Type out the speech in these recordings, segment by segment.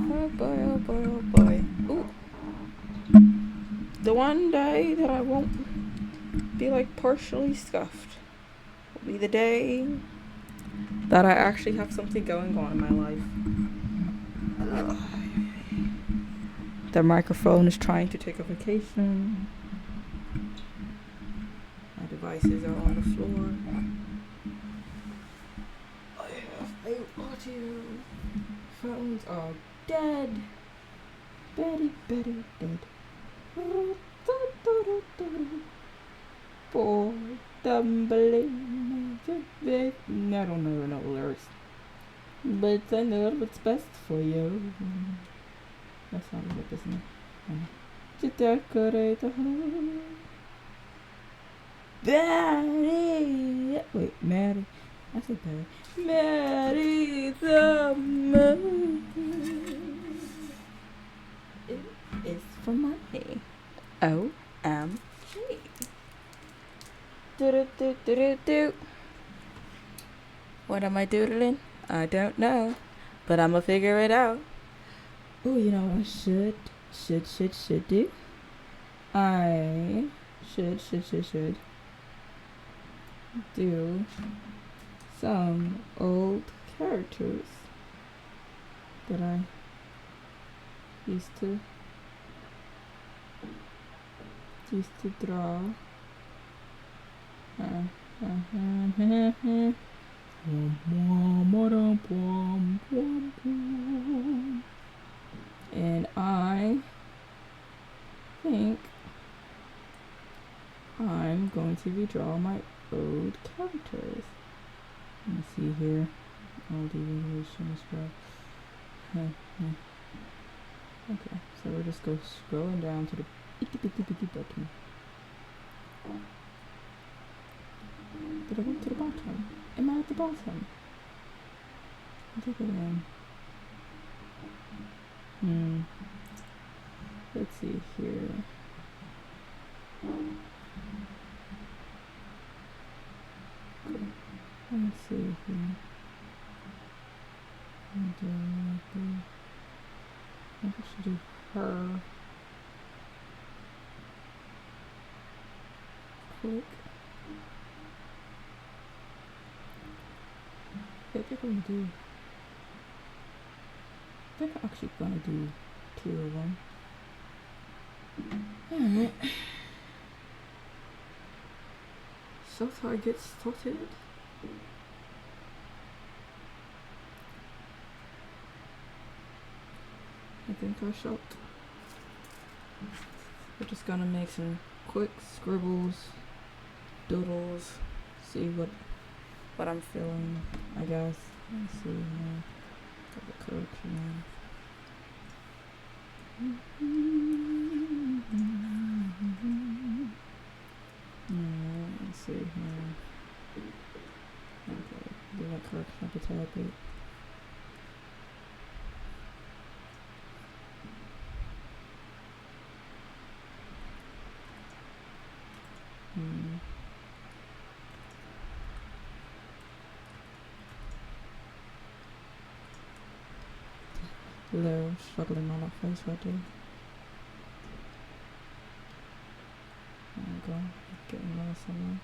Oh boy, oh boy, oh boy. Ooh. The one day that I won't be like partially scuffed will be the day that I actually have something going on in my life. The microphone is trying to take a vacation. My devices are on the floor. I have no audio. Phones are dead. Betty, Betty, dead. Boy, tumbling. I don't know the lyrics. But I know what's best for you. That sounds good, doesn't it? To decorate the home. Betty. Wait, Maddie. I said Betty. Maddie the moon. It is for money. OMG. Do. What am I doodling? I don't know. But I'ma figure it out. Oh, you know what I should do? I should do some old characters that I used to draw. And I think I'm going to redraw my old characters. Let me see here. All the evaluations for. Okay, so we'll just go scrolling down to the itty bitty bottom. Did I go to the bottom? Am I at the bottom? I think I am. Let's see here. Cool. Let's see here. I think I should do her. Click. I think I'm actually gonna do 2 of them. Alright. So far, get started. I think I shot. We're just gonna make some quick scribbles, doodles, see what I'm feeling, I guess. Let's see here. Got the correction let's see here. Okay, do that correction up a tad bit. Little struggling on that face right there. There we go. Getting there somewhere.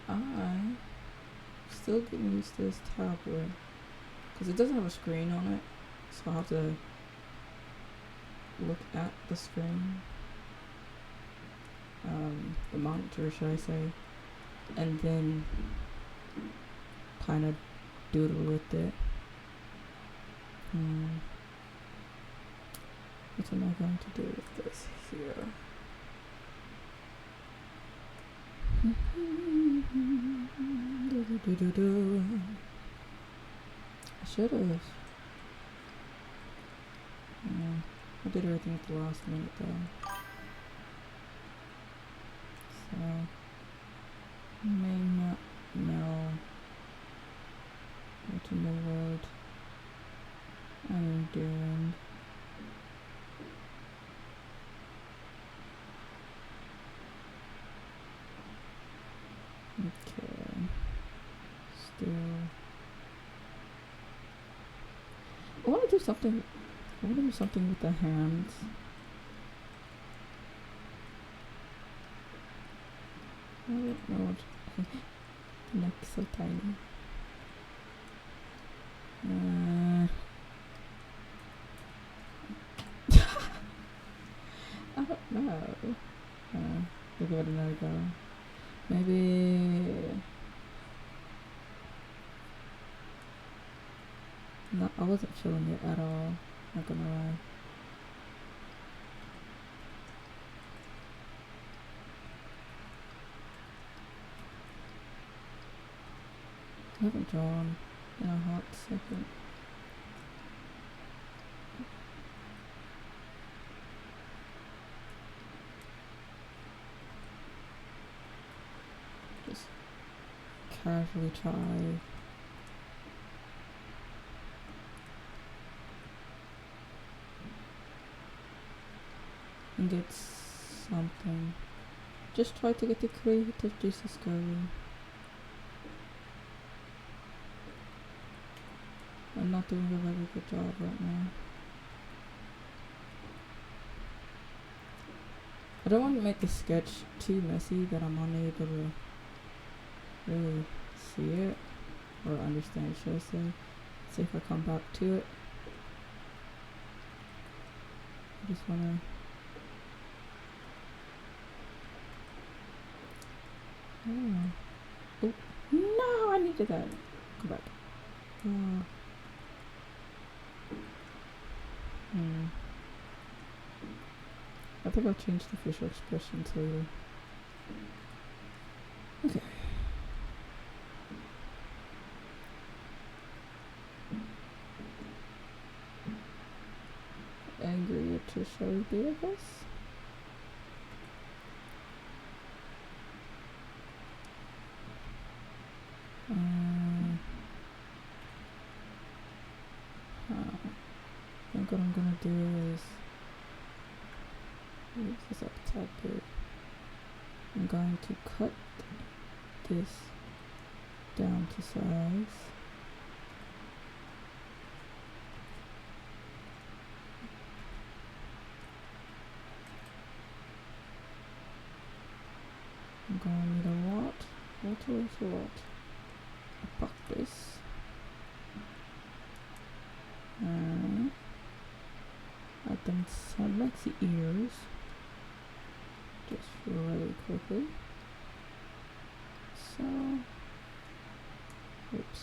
I still getting used to this tablet because it doesn't have a screen on it, so I have to look at the screen, the monitor, should I say, and then kind of doodle with it. What am I going to do with this here? I should have. Yeah, I did everything at the last minute though. So, I may not know what in the world I'm doing. do. I want to do something. I want to do something with the hands. I don't know what. The neck's so tiny. I don't know. We'll give it another go. Maybe. No, I wasn't feeling it at all. Not gonna lie. I haven't drawn in a hot second. Just casually try. And get something. Just try to get the creative juices going. I'm not doing a very good job right now. I don't want to make the sketch too messy that I'm unable to really see it or understand, should I say. See if I come back to it. I just wanna oh no, I needed that. Come back. I think I'll change the facial expressions later. Okay. Angry at Trisha would be, I guess. I think what I'm gonna do is move this up a tad bit. I'm going to cut this down to size. I'm going to need a lot. A lot. A practice. Add them some maxi ears. Just really quickly. So, oops,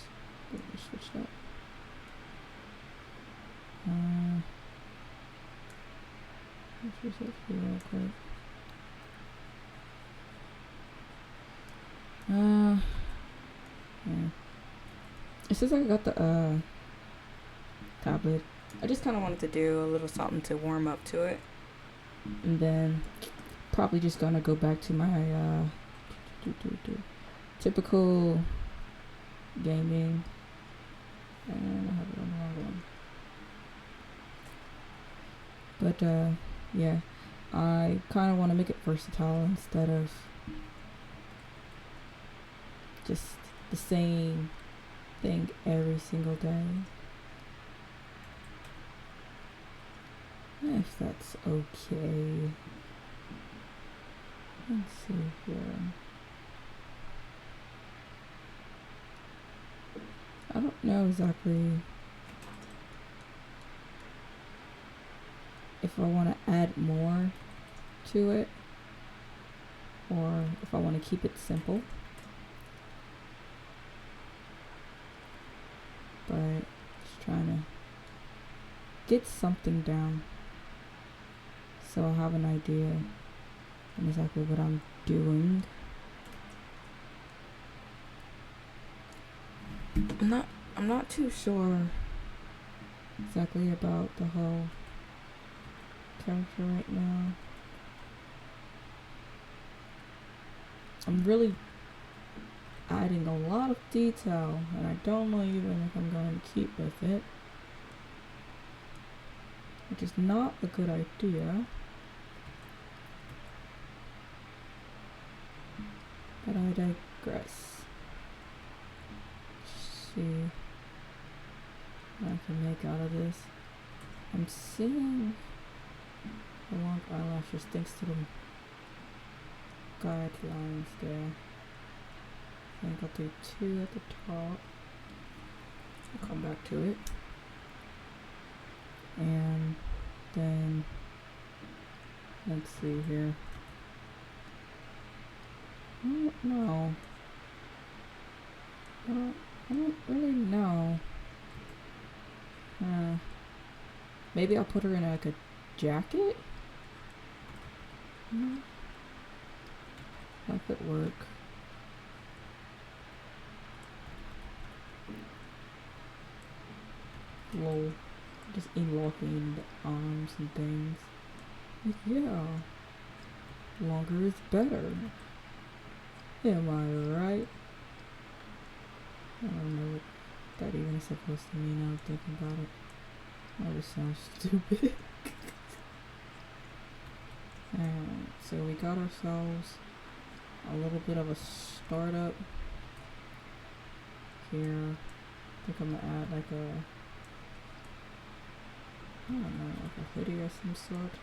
let me switch that. Let's switch that real quick. Yeah. It says I got the tablet. I just kind of wanted to do a little something to warm up to it, and then probably just gonna go back to my typical gaming. And I have it on the wrong one. But yeah, I kind of want to make it versatile instead of just the same thing every single day. If that's okay. Let's see here. I don't know exactly if I want to add more to it or if I want to keep it simple. But just trying to get something down so I'll have an idea on exactly what I'm doing. I'm not too sure exactly about the whole character right now. I'm really adding a lot of detail and I don't know even if I'm going to keep with it, which is not a good idea. But I digress. see what I can make out of this. I'm seeing the long eyelashes thanks to the guidelines there. I think I'll do 2 at the top. I'll come back to it. And then, let's see here. I don't know. I don't really know. Maybe I'll put her in like a jacket? That could work. Lol. Just elongating the arms and things. Yeah. Longer is better. Am I right? I don't know what that even is supposed to mean now I'm thinking about it. That just sounds stupid. So we got ourselves a little bit of a startup here. I think I'm gonna add like a, I don't know, like a hoodie or some sort.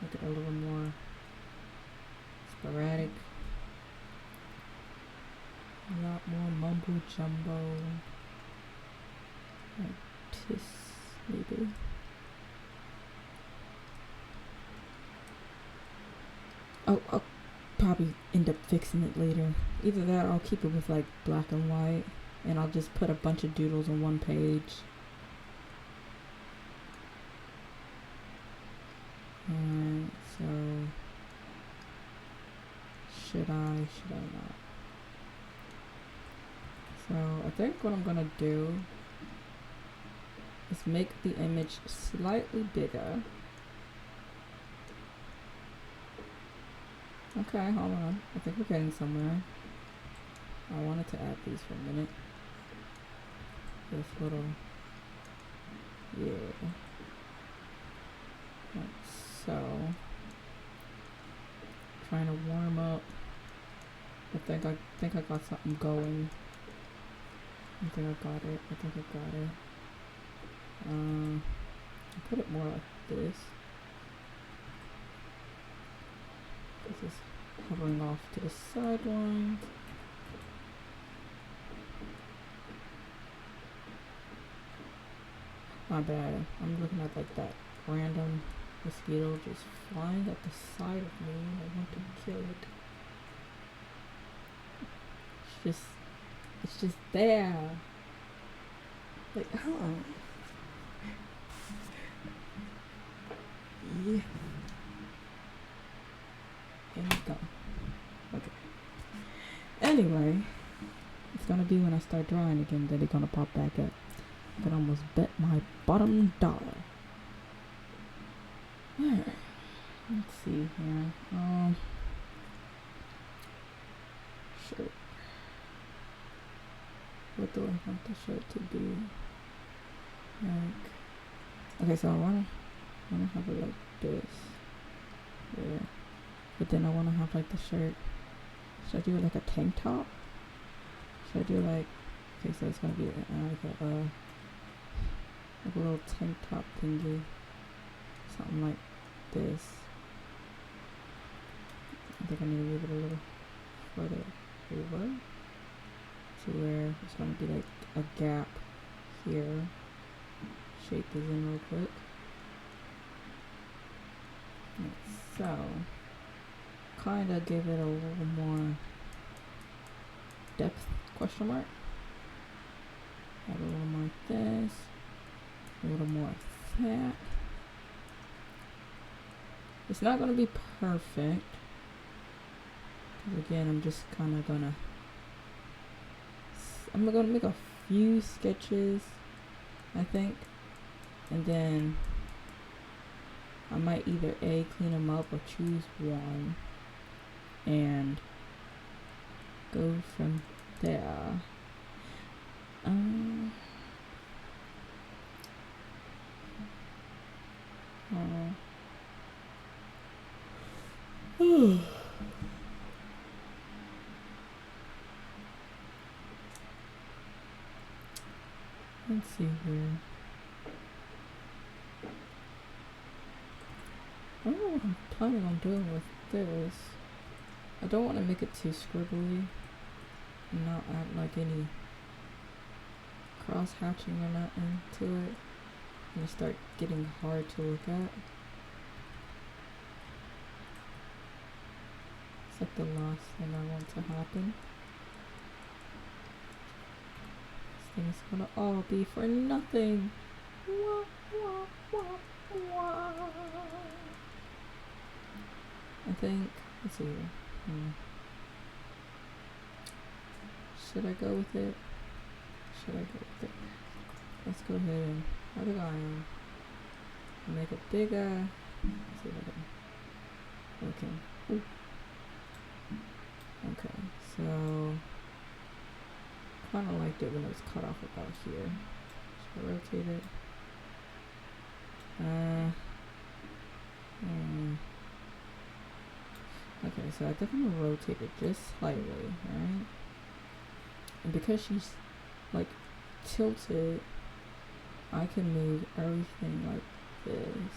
Make it a little more sporadic. A lot more mumbo jumbo. Like this, maybe. I'll probably end up fixing it later. Either that or I'll keep it with like black and white. And I'll just put a bunch of doodles on one page. Alright, so should I not? So I think what I'm gonna do is make the image slightly bigger. Okay, hold on. I think we're getting somewhere. I wanted to add these for a minute. This little, yeah. Like so. Trying to warm up. I think I got something going. I think I got it. I'll put it more like this. This is hovering off to the sidelines. My bad. I'm looking at like that random mosquito just flying at the side of me. I want to kill it. It's just there. Like, huh? Yeah. And it's gone. Okay. Anyway, it's gonna be when I start drawing again that it's gonna pop back up. I could almost bet my bottom dollar. Alright. Let's see here. Shirt. What do I want the shirt to be? Like, okay, so I wanna have it like this. Yeah. But then I wanna have like the shirt. Should I do it like a tank top? Should I do like, okay, so it's gonna be like a little tank top thingy. Something like this. I think I need to move it a little further over to where it's going to be like a gap here. Shape this in real quick. Like so. Kind of give it a little more depth, question mark. Add a little more like this. A little more like that. It's not going to be perfect. Because again, I'm just kind of going to make a few sketches, I think. And then I might either A, clean them up or choose one. And go from there. see here. I don't know what I'm planning on doing with this. I don't want to make it too scribbly and not add like any cross hatching or nothing to it. And it start getting hard to look at. It's like the last thing I want to happen. This thing is gonna all be for nothing. Wah, wah, wah, wah. I think, let's see here. Should I go with it? Should I go with it? Let's go ahead and add an iron. Make it bigger. Let's see if I can. Okay. Ooh. Okay, so kind of liked it when it was cut off about here. Should I rotate it? Okay, so I think I'm gonna rotate it just slightly, right? And because she's like tilted, I can move everything like this.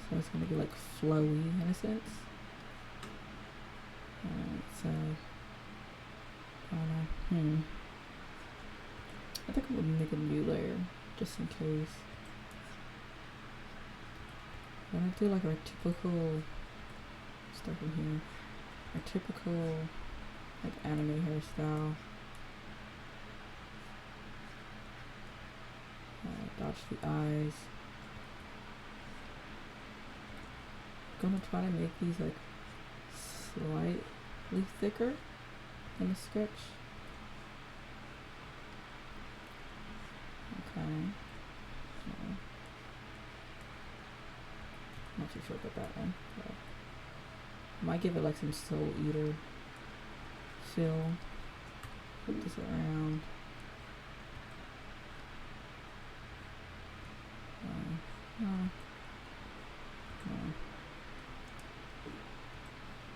So it's gonna be like flowy in a sense. So I think I'm gonna make a new layer just in case. I'm gonna do like our typical stuff in here. Our typical like anime hairstyle. Dodge the eyes. I'm gonna try to make these like slightly thicker than a sketch. Okay. Not too sure about that one. But might give it like some Soul Eater feel. Put this around.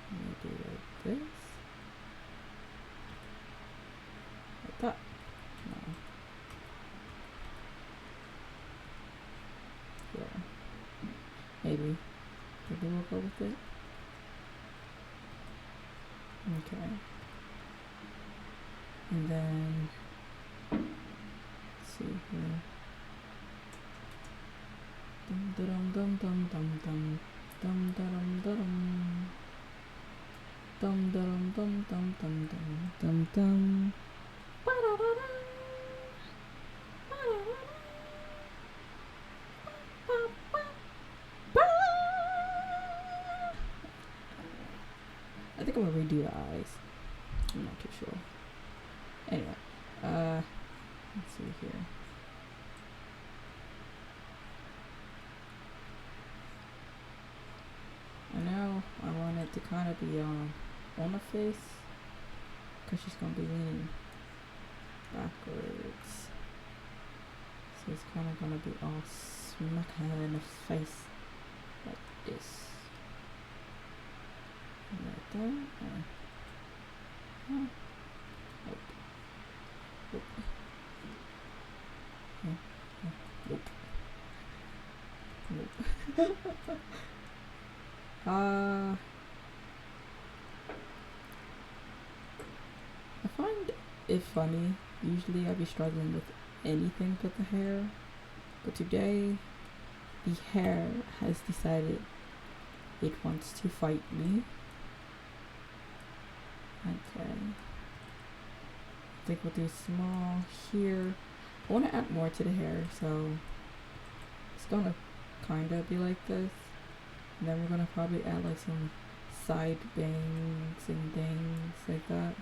Maybe like this. Like that. No. Yeah. Maybe we'll go with it. Okay. And then let's see here. Dum dum dum dum dum dum dum dum dum dum dum dum dum dum dum dum. I think I'm gonna redo the eyes. I'm not too sure. Anyway, let's see here. I know I want it to kind of be on the face, because she's gonna be leaning backwards. So it's kind of gonna be all smack her in the face like this. Like that. Nope. Nope. Nope. Nope. I find it funny. Usually I'd be struggling with anything but the hair. But today, the hair has decided it wants to fight me. Okay. I think we'll do small here. I want to add more to the hair, so it's gonna kind of be like this. And then we're gonna probably add like some side bangs and things like that.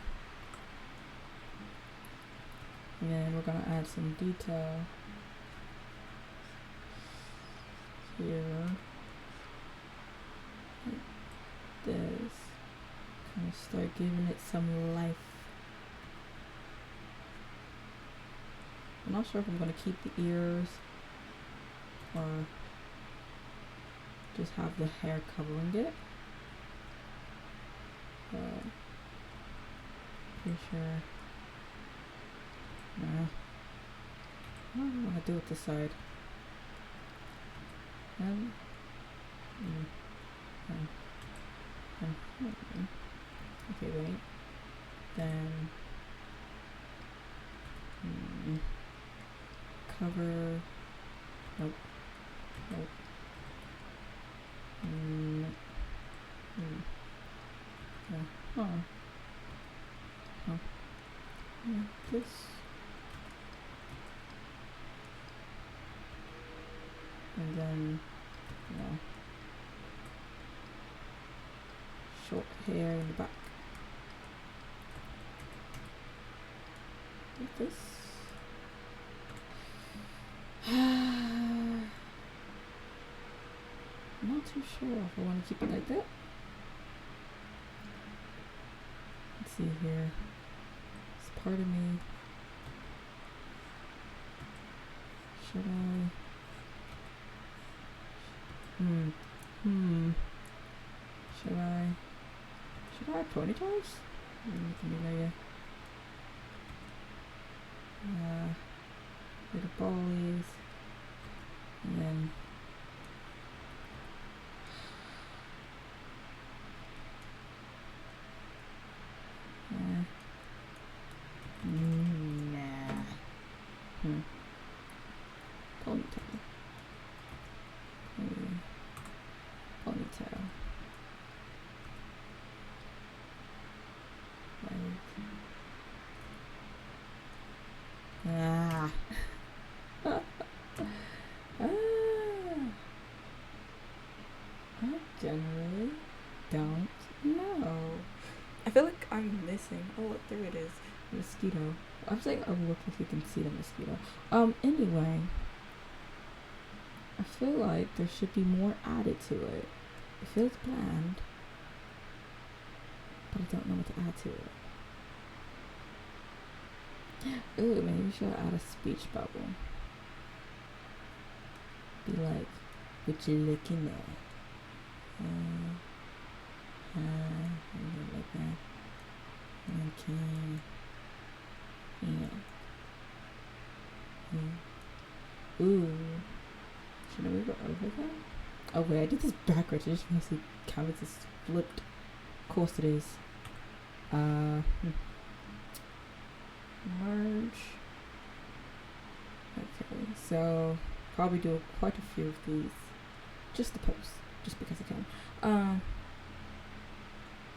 And then we're gonna add some detail here. Like this. Kind of start giving it some life. I'm not sure if I'm gonna keep the ears or just have the hair covering it. Pretty sure. Nah. What do I want to do with this side? Mm, okay, wait. Then cover. Nope. Nope. Oh. Oh. Yeah, this. And then, no. Short hair in the back. Like this. I'm not too sure if I want to keep it like that. Let's see here. It's part of me. Should I? Should I have ponytails? Maybe little ballies, and then ponytail. Ponytail. I generally don't know. I feel like I'm missing. Oh, look, there it is. Mosquito. I'm saying, oh, look, if you can see the mosquito. Anyway. I feel like there should be more added to it. It feels bland. But I don't know what to add to it. Ooh, maybe we should add a speech bubble. Be like, what you looking at? Like that. Okay. Yeah. Ooh. Should I move it over there? Oh wait, I did this backwards. I just want to see canvas is flipped. Of course it is. Merge. Okay, so probably do quite a few of these. Just to post. Just because I can.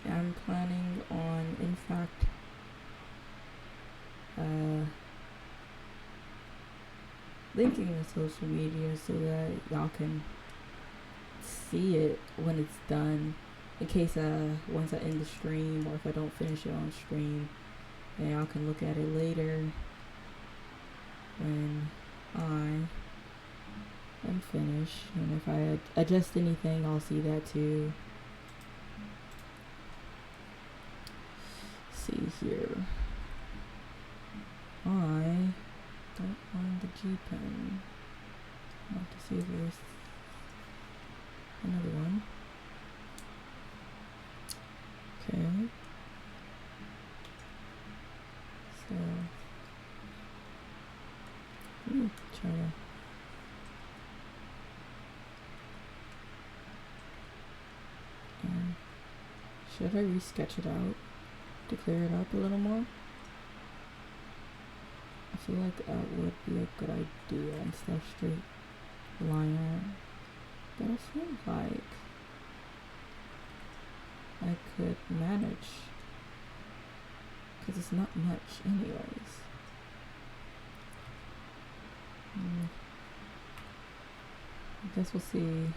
I'm planning on, in fact, linking the social media so that y'all can see it when it's done, in case once I end the stream, or if I don't finish it on stream, then y'all can look at it later when I am finished, and if I adjust anything, I'll see that too. See here, I don't find the G pen. I have to see if there's another one. Okay. So let me try to should I re-sketch it out to clear it up a little more? I feel like that would be a good idea instead of straight line art. But I feel like I could manage, because it's not much anyways. I guess we'll see.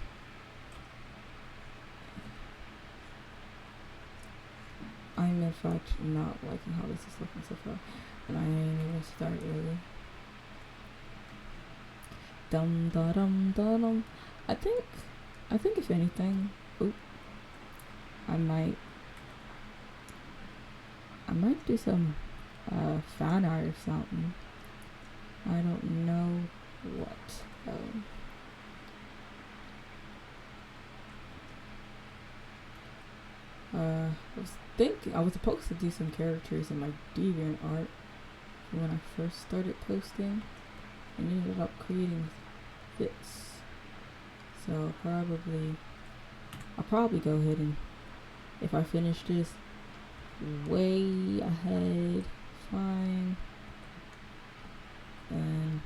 I'm in fact not liking how this is looking so far, and I ain't even start really. Dum da dum da dum. I think if anything, I might do some fan art or something. I don't know what. I was supposed to do some characters in my DeviantArt when I first started posting, and ended up creating this. So I'll probably go ahead and, if I finish this way ahead, fine, and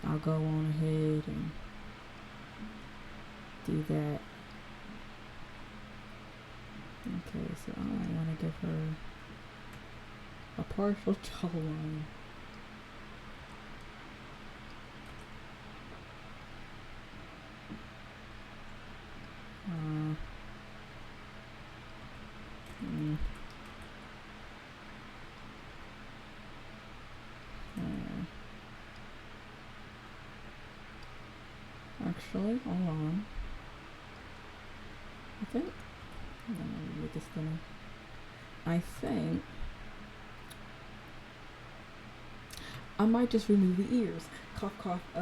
I'll go on ahead and do that. Okay, so I might want to give her a partial jawline. Actually, hold on. I think I'm gonna make this thinner. I think I might just remove the ears. Cough, cough. I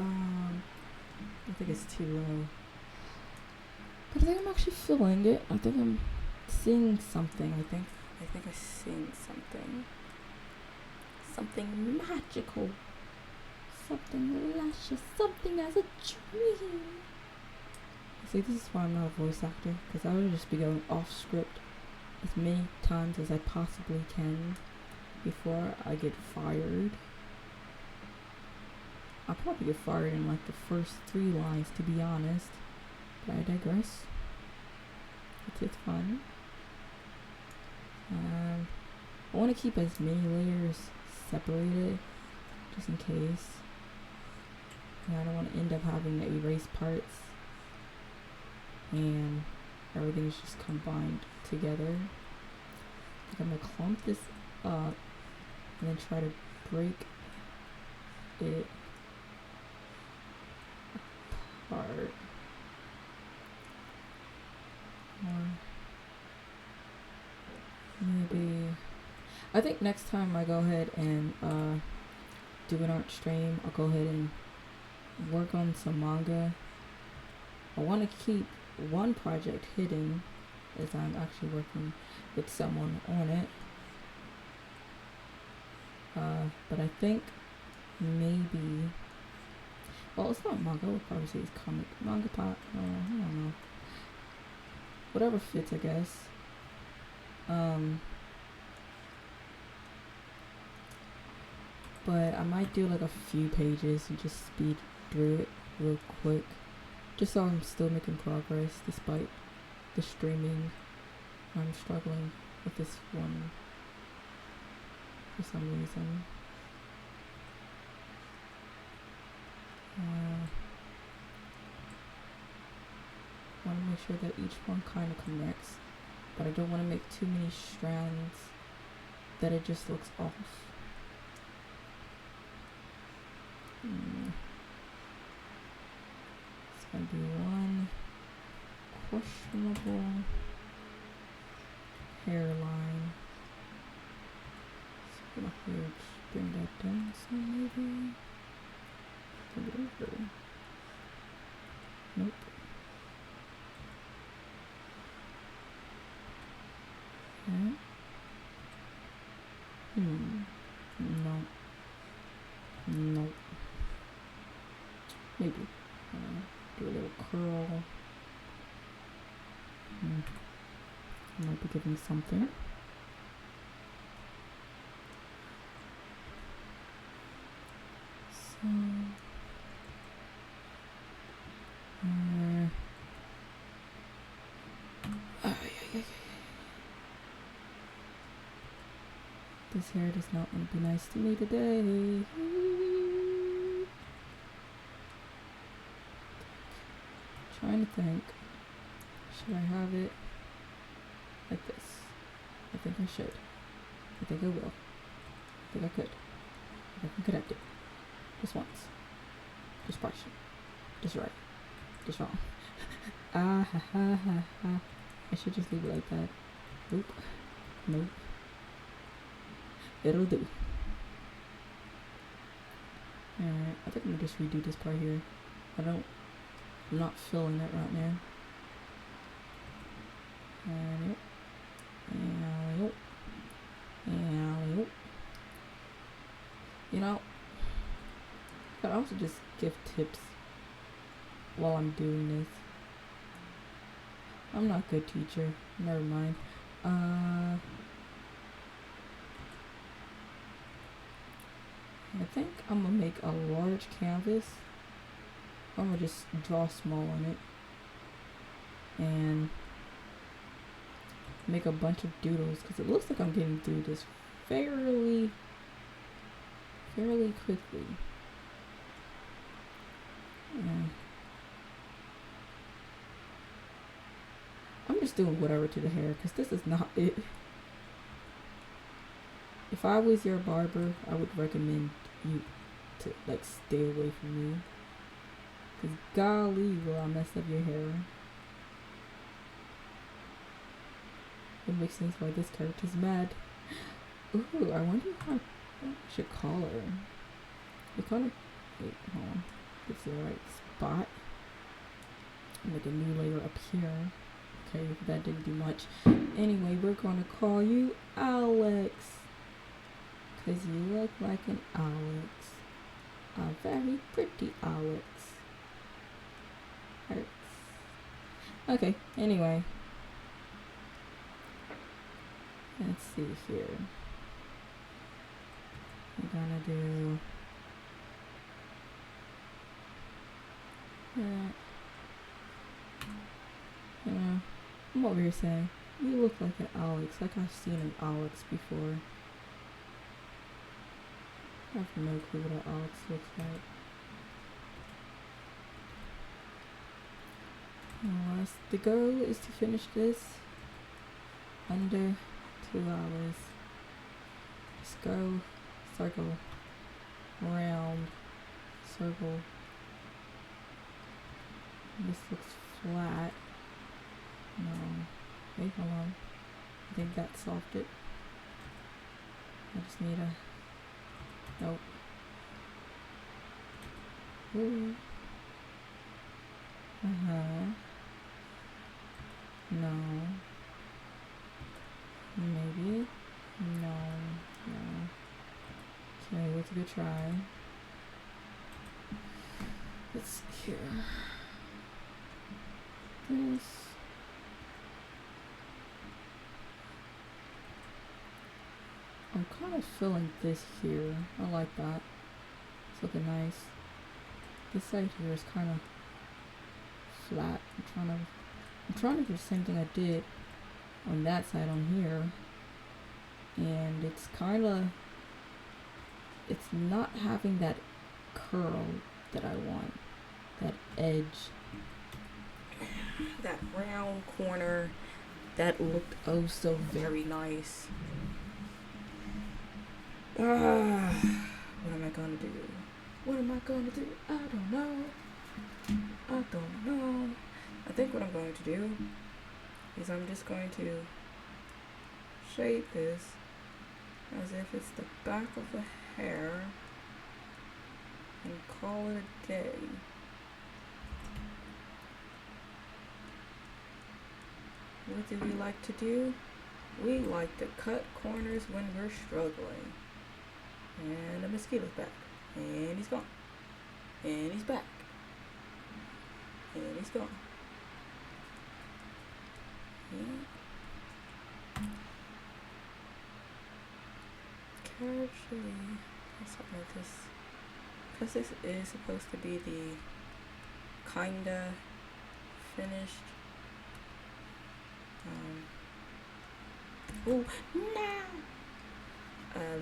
think it's too low. But I think I'm actually feeling it. I think I'm seeing something. I think I'm seeing something. Something magical. Something luscious. Something as a dream. See, this is why I'm not a voice actor, because I would just be going off script as many times as I possibly can before I get fired. I'll probably get fired in like the first 3 lines, to be honest. But I digress. It's fun. I want to keep as many layers separated, just in case. And I don't want to end up having to erase parts and everything's just combined together. I think I'm gonna clump this up and then try to break it apart. Or maybe I think next time I go ahead and do an art stream, I'll go ahead and work on some manga. I want to keep one project hidden as I'm actually working with someone on it. But I think maybe, well, it's not manga, I would probably say it's comic. Manga pop, I don't know. Whatever fits, I guess. But I might do like a few pages and just speed through it real quick. Just so I'm still making progress despite the streaming. I'm struggling with this one for some reason. I want to make sure that each one kind of connects, but I don't want to make too many strands that it just looks off. It's going to be one questionable hairline. So I'm going to bring that down some maybe. Bring it over. Nope. Okay. No. Nope. Maybe. Do a little curl. Might be giving something. So. This hair does not want to be nice to me today. Trying to think. Should I have it like this? I think I should. I think I will. I think I could. I can connect it. Just once. Just partial. Just right. Just wrong. Ah ha ha ha ha. I should just leave it like that. Oop. Nope. It'll do. Alright, I think I'm gonna just redo this part here. I'm not feeling it right now. Yep. You know, I could also just give tips while I'm doing this. I'm not a good teacher. Never mind. I think I'm gonna make a large canvas. I'm gonna just draw small on it and make a bunch of doodles because it looks like I'm getting through this fairly quickly. I'm just doing whatever to the hair because this is not it. If I was your barber, I would recommend you to like stay away from me. Cause golly, will I mess up your hair. It makes sense why this character's mad. Ooh, I wonder how I should call her. We kind of wait, hold on. It's the right spot. Make a new layer up here. Okay, that didn't do much. Anyway, we're gonna call you Alex. Cause you look like an Alex. A very pretty Alex. Hurts. Okay, anyway. Let's see here. I'm gonna do that. I'm over here saying, you look like an Alex, like I've seen an Alex before. I have no clue what an Alex looks like. The goal is to finish this under 2 hours. Just go circle, round, circle. This looks flat. No. Wait, hold on. I think that solved it. I just need a... Nope. Ooh. Uh-huh. No. Maybe. No. Okay, what's a good try? Let's see here. This. I'm kind of feeling this here. I like that. It's looking nice. This side here is kind of flat. I'm trying to do the same thing I did on that side on here, and it's not having that curl that I want, that edge, that round corner that looked oh so very nice. What am I gonna do? What am I gonna do? I don't know. I think what I'm going to do is I'm just going to shape this as if it's the back of the hair and call it a day. What do we like to do? We like to cut corners when we're struggling. And the mosquito's back. And he's gone. And he's back. And he's gone. Casually, something like this. Because this is supposed to be the kinda finished. Oh no!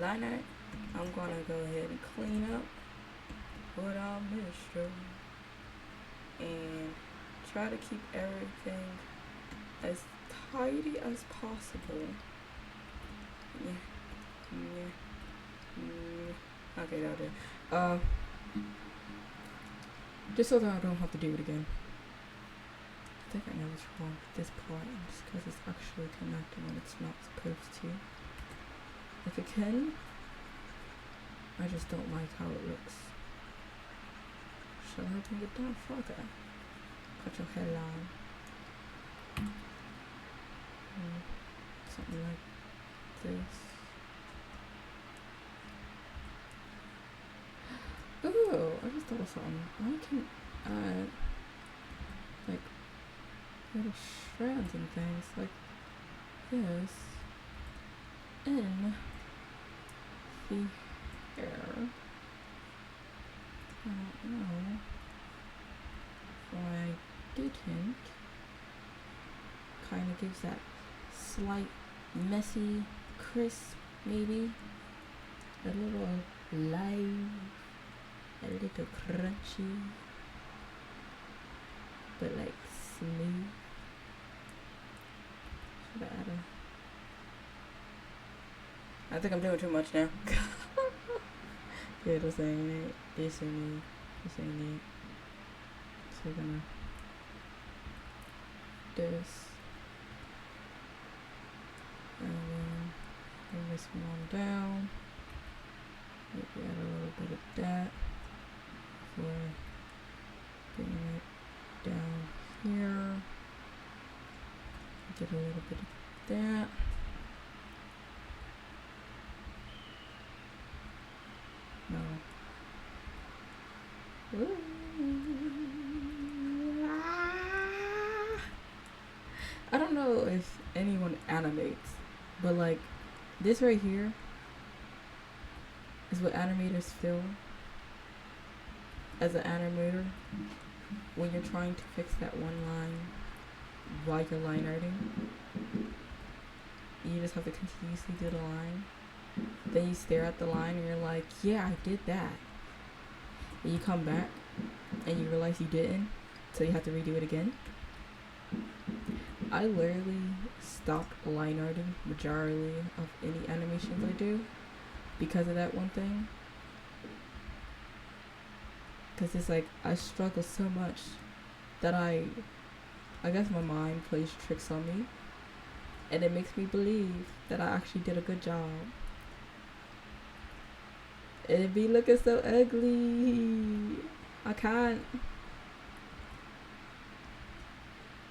Liner. I'm gonna go ahead and clean up what I missed and try to keep everything as tidy as possible. Okay, that'll do. Just so that I don't have to do it again. I think I know what's wrong with this part, just because it's actually connected when it's not supposed to. If it can, I just don't like how it looks. Shall I bring it down further? Cut your hairline. Something like this. Ooh, I just thought of something. I can add like little strands and things like this in the hair. I don't know why I didn't. Kind of gives that slight messy crisp, maybe a little live, a little crunchy, but like smooth. Should I add I think I'm doing too much now. Yeah, this ain't it. This ain't it. This ain't it. So we're gonna this. And then bring this one down. Maybe add a little bit of that before bringing it down here. Get a little bit of that. No. Ooh. I don't know if anyone animates, but like this right here is what animators feel as an animator when you're trying to fix that one line while you're line arting. You just have to continuously do the line. Then you stare at the line and you're like, yeah, I did that. And you come back and you realize you didn't, so you have to redo it again. I literally stopped line arting majority of any animations I do because of that one thing. Because it's like I struggle so much that I guess my mind plays tricks on me, and it makes me believe that I actually did a good job. It be looking so ugly. I can't.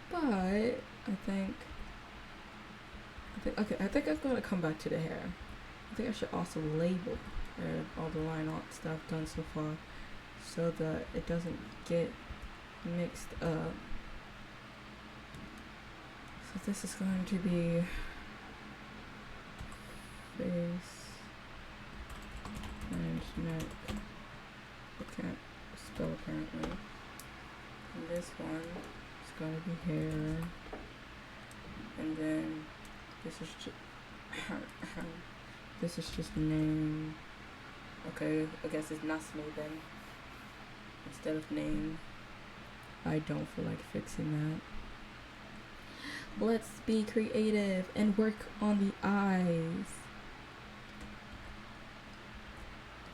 But I think I'm gonna come back to the hair. I think I should also label all the line art stuff done so far, so that it doesn't get mixed up. So this is going to be face and neck. I can't spell apparently. And this one is going to be hair. And then this is just this is just name. Okay, I guess it's Nasmi then. Instead of name. I don't feel like fixing that. Let's be creative and work on the eyes.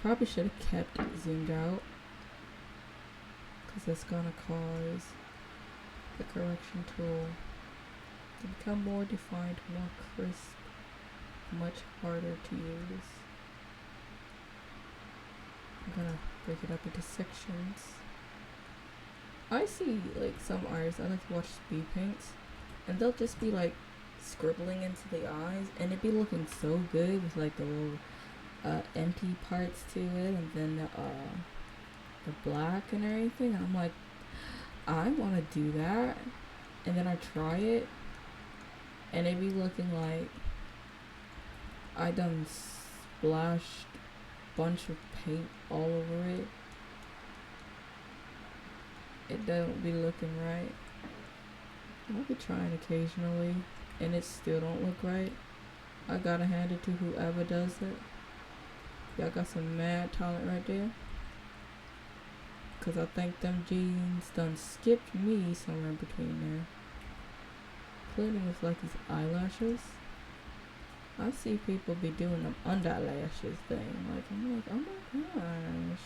Probably should have kept zoomed out, because that's gonna cause the correction tool to become more defined, more crisp, much harder to use. I'm gonna break it up into sections. I see like some artists, I like to watch speed paints, and they'll just be like scribbling into the eyes, and it be looking so good with like the little empty parts to it, and then the black and everything. I'm like, I want to do that, and then I try it, and it be looking like I done splashed bunch of paint all over it. It don't be looking right. I'll be trying occasionally, and it still don't look right. I gotta hand it to whoever does it. Y'all got some mad talent right there. Cause I think them jeans done skipped me somewhere in between there. Including with like these eyelashes. I see people be doing them under lashes thing. Like, I'm like, oh my gosh.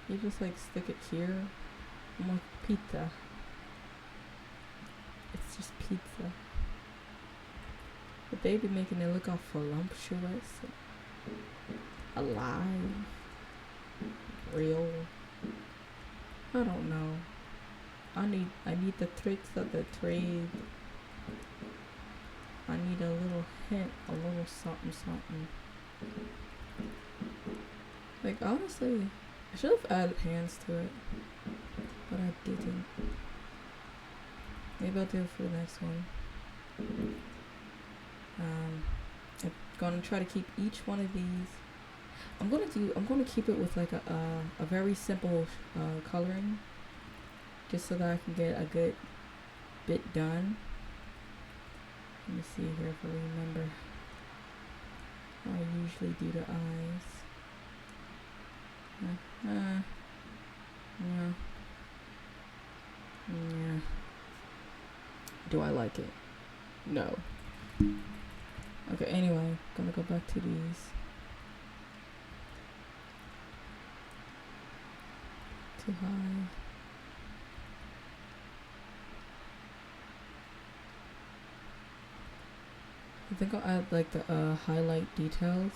You just like stick it here. I'm like, pizza. It's just pizza. But they be making it look all voluptuous, alive, real. I don't know. I need the tricks of the trade. I need a little hint, a little something, something. Like, honestly, I should have added hands to it, but I didn't. Maybe I'll do it for the next one. I'm gonna try to keep each one of these. I'm gonna keep it with like a very simple coloring, just so that I can get a good bit done. Let me see here if I remember how I usually do the eyes. Yeah. Do I like it? No. Okay, anyway, gonna go back to these. Too high. I think I'll add like the highlight details.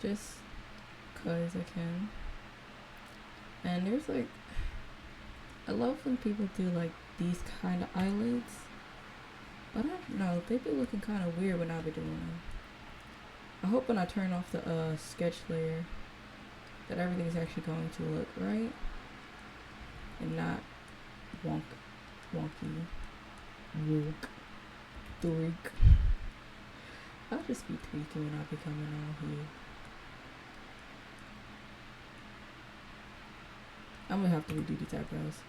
Just cause I can. And there's like, I love when people do like these kind of eyelids. But I don't know, they be looking kind of weird when I be doing them. I hope when I turn off the sketch layer that everything's actually going to look right and not wonky. Tweak. I'll just be tweaking when I be coming on here. I'm gonna have to redo these eyebrows.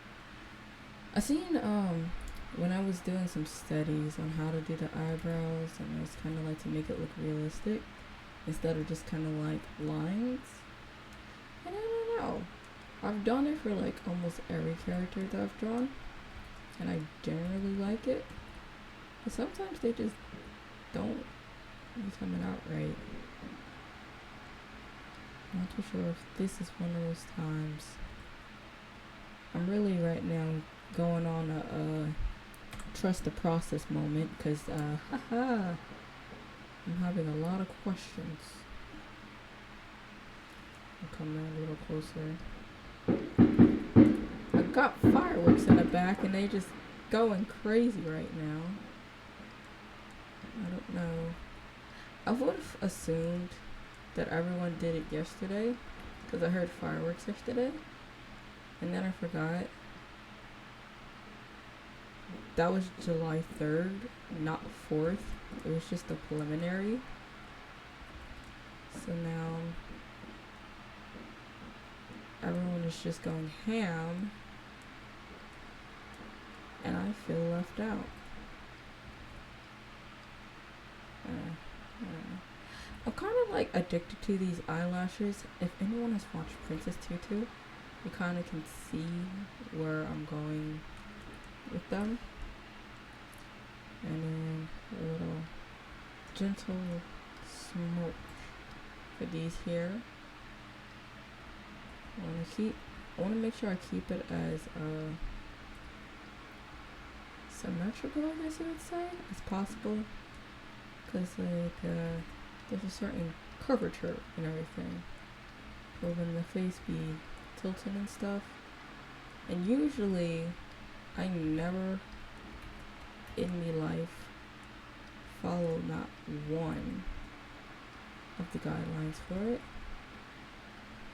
I seen when I was doing some studies on how to do the eyebrows, and it was kind of like to make it look realistic instead of just kind of like lines. And I don't know. I've done it for like almost every character that I've drawn, and I generally like it. But sometimes they just don't be coming out right. Not too sure if this is one of those times. I'm really right now going on a trust the process moment, because I'm having a lot of questions. I'll come down a little closer. I got fireworks in the back and they just going crazy right now. I don't know. I would have assumed that everyone did it yesterday, because I heard fireworks yesterday, and then I forgot. That was July 3rd, not 4th. It was just a preliminary. So now everyone is just going ham, and I feel left out. I'm kind of like addicted to these eyelashes. If anyone has watched Princess Tutu, you kind of can see where I'm going with them. And then a little gentle smoke for these here. I want to make sure I keep it as symmetrical, I guess you would say, as possible. Because like there's a certain curvature and everything. So when the face be tilted and stuff. And usually I never in my life follow not one of the guidelines for it.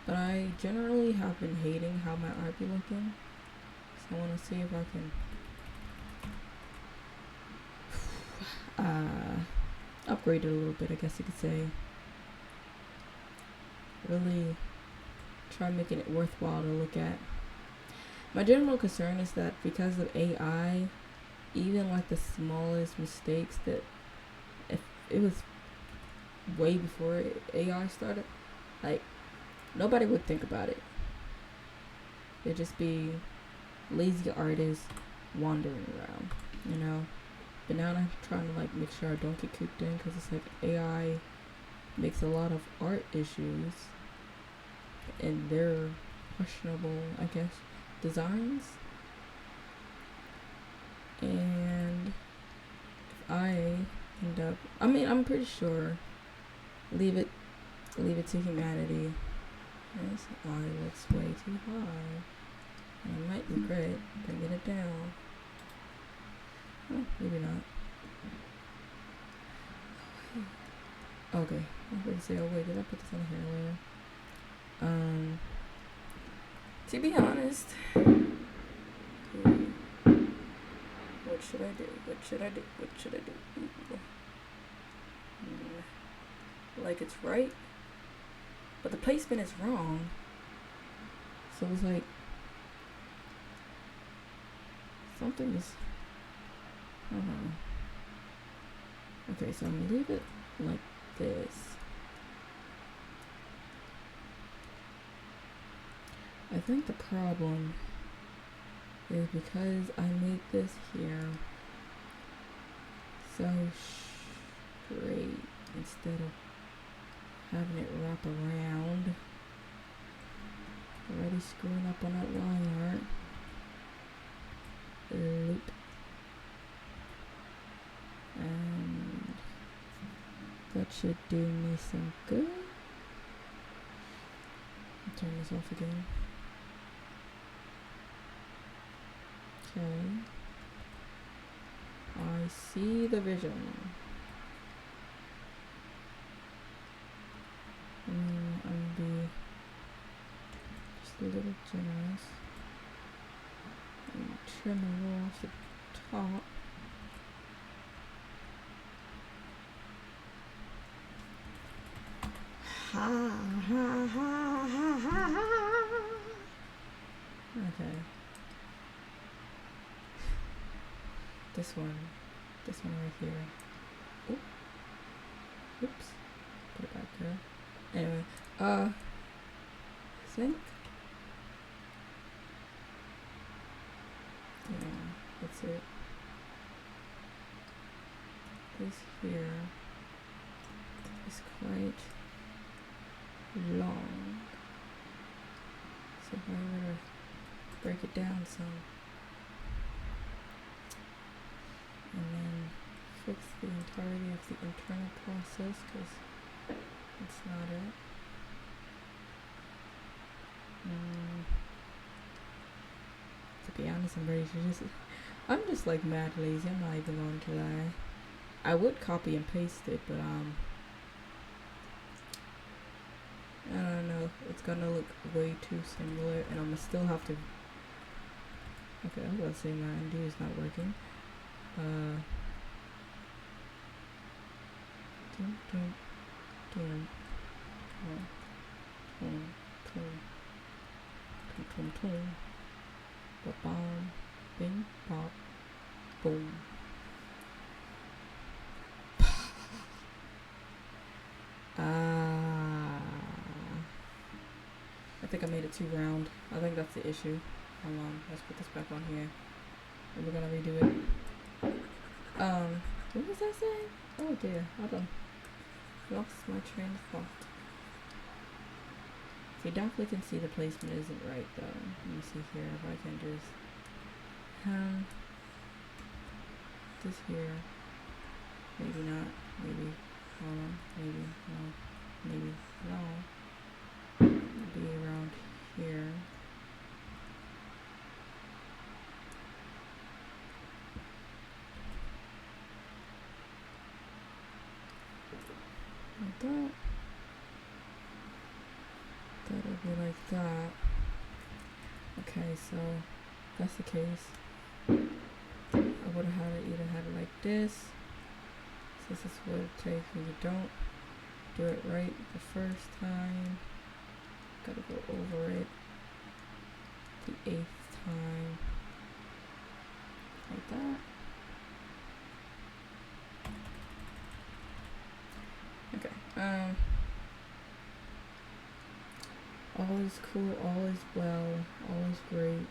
But I generally have been hating how my art be looking. So I want to see if I can upgrade it a little bit, I guess you could say. Really try making it worthwhile to look at. My general concern is that because of AI, even like the smallest mistakes, that if it was way before AI started, like nobody would think about it. It'd just be lazy artists wandering around, you know. But now I'm trying to like make sure I don't get cooped in, because it's like AI makes a lot of art issues, and they're questionable, I guess, designs. And if I end up, I mean, I'm pretty sure, leave it to humanity. This eye looks way too high, and I might regret bringing it down. Oh, maybe not. Okay, I was going to say, oh wait, did I put this on the hair layer? To be honest, what should I do? What should I do? What should I do? Like it's right, but the placement is wrong. So it's like something is. I don't know. Okay, so I'm gonna leave it like this. I think the problem is because I made this here so straight instead of having it wrap around. Already screwing up on that line art. Loop. And that should do me some good. I'll turn this off again. Okay. I see the vision. I'll be just a little generous and trim a little off the top. Ha ha ha ha ha ha. Okay. This one right here. Oop. Oops. Put it back there. Anyway, think. Yeah, that's it. This here is quite long. So if I were to break it down some and then fix the entirety of the internal process, because that's not it. To be honest, I'm just like mad lazy. I'm not even going to lie. I would copy and paste it, but I don't know. It's gonna look way too similar, and I'm gonna still have to. Okay, I was about to say my undo is not working. Ba-bom, bing, pop, boom. I think I made it too round. I think that's the issue. Hold on, let's put this back on here. And we're gonna redo it. What was I saying? Oh dear, hold on. Lost my train of thought. So you definitely can see the placement isn't right though. Let me see here if I can just this here. Maybe not. Maybe. Hold on. Maybe. No. Maybe. No. Be around here. Like that. That'll be like that. Okay, so that's the case. I would have had it like this. This is what it takes when you don't do it right the first time. Gotta go over it the 8th time. Like that. Okay. All is cool, all is well, all is great.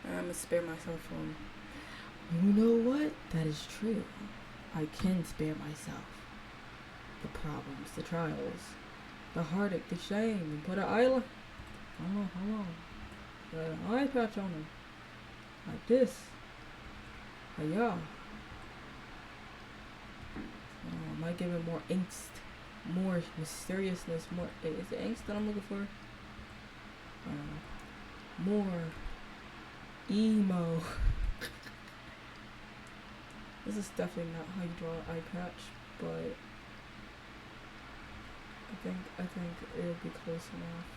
I'm gonna spare myself from. You know what? That is true. I can spare myself the problems, the trials, the heartache, the shame, and put an eye patch on them. Like this. Yeah. Might give it more angst, more mysteriousness, more. Is it angst that I'm looking for? More emo. This is definitely not how you draw an eye patch, but I think it'll be close enough.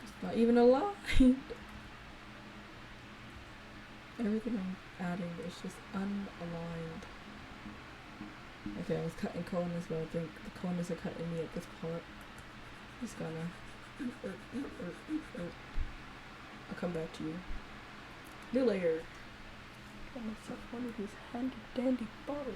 It's not even a line. Everything I'm adding is just unaligned. Okay, I was cutting corners, but I think the corners are cutting me at this part. Just gonna. I'll come back to you. New layer. Got myself one of these handy dandy bottles.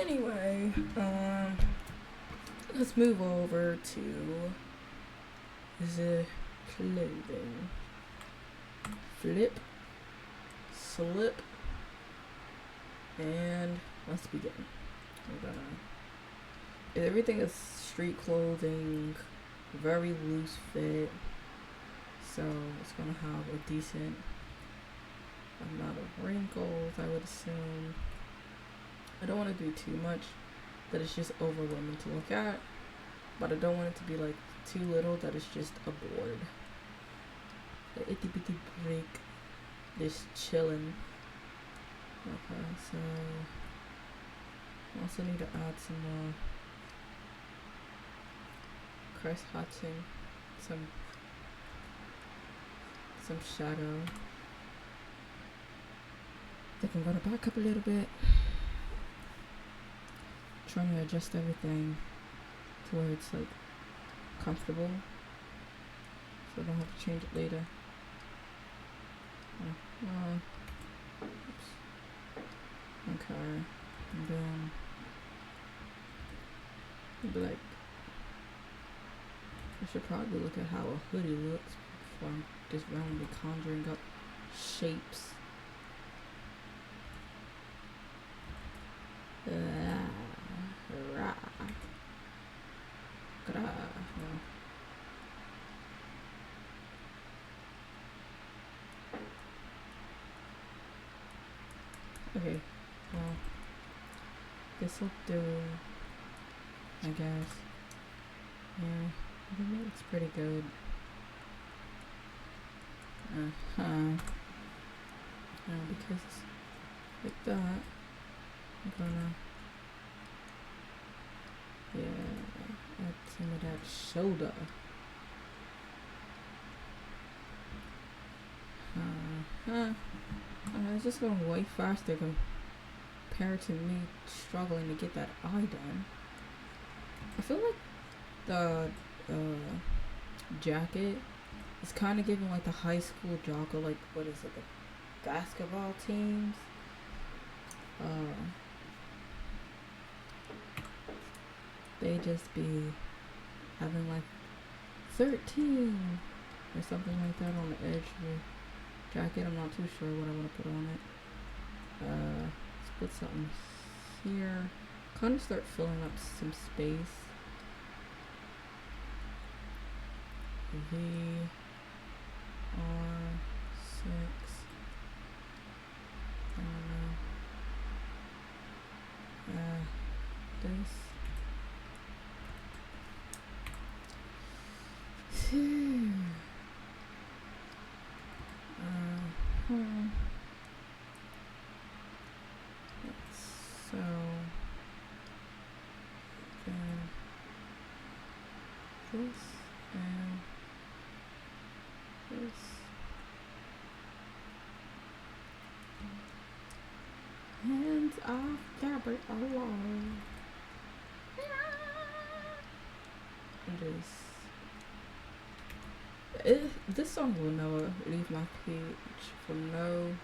Anyway, let's move over to the clothing. Flip, slip, and let's begin. We're gonna. Everything is street clothing, very loose fit, so it's gonna have a decent amount of wrinkles, I would assume. I don't want to do too much that it's just overwhelming to look at, but I don't want it to be like too little that it's just a board. The itty bitty break, just chilling. Okay, so I also need to add some more Christ hatching, some shadow. I think I'm gonna back up a little bit. Trying to adjust everything to where it's like comfortable, so I don't have to change it later. Oops. Okay, and then I'll be like, I should probably look at how a hoodie looks before I'm just randomly conjuring up shapes. Okay, well, this'll do, I guess. Yeah, I think that looks pretty good. Now, because it's like that, I'm gonna, add some of that shoulder. It's just going way faster compared to me struggling to get that eye done. I feel like the jacket is kind of giving like the high school jocko, like what is it, the basketball teams. They just be having like 13 or something like that on the edge of the jacket. I'm not too sure what I want to put on it. Let's put something here. Kind of start filling up some space. VR6. I don't know. This. So then this and this. Hands off Gabbert alone. This song will never leave my page for no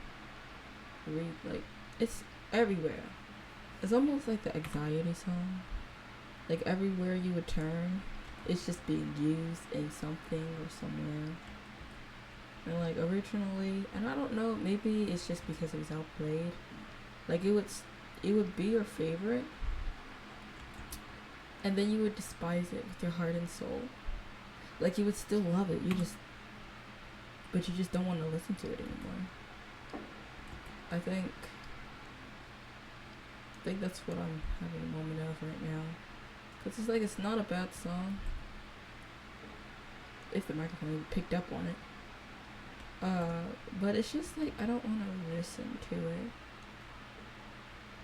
reason. Like, it's everywhere. It's almost like the anxiety song. Like, everywhere you would turn, it's just being used in something or somewhere. And like originally, and I don't know, maybe it's just because it was outplayed. Like, it would be your favorite, and then you would despise it with your heart and soul. Like, you would still love it, but you just don't want to listen to it anymore. I think think that's what I'm having a moment of right now. Cause it's like it's not a bad song. If the microphone picked up on it. But it's just like I don't want to listen to it.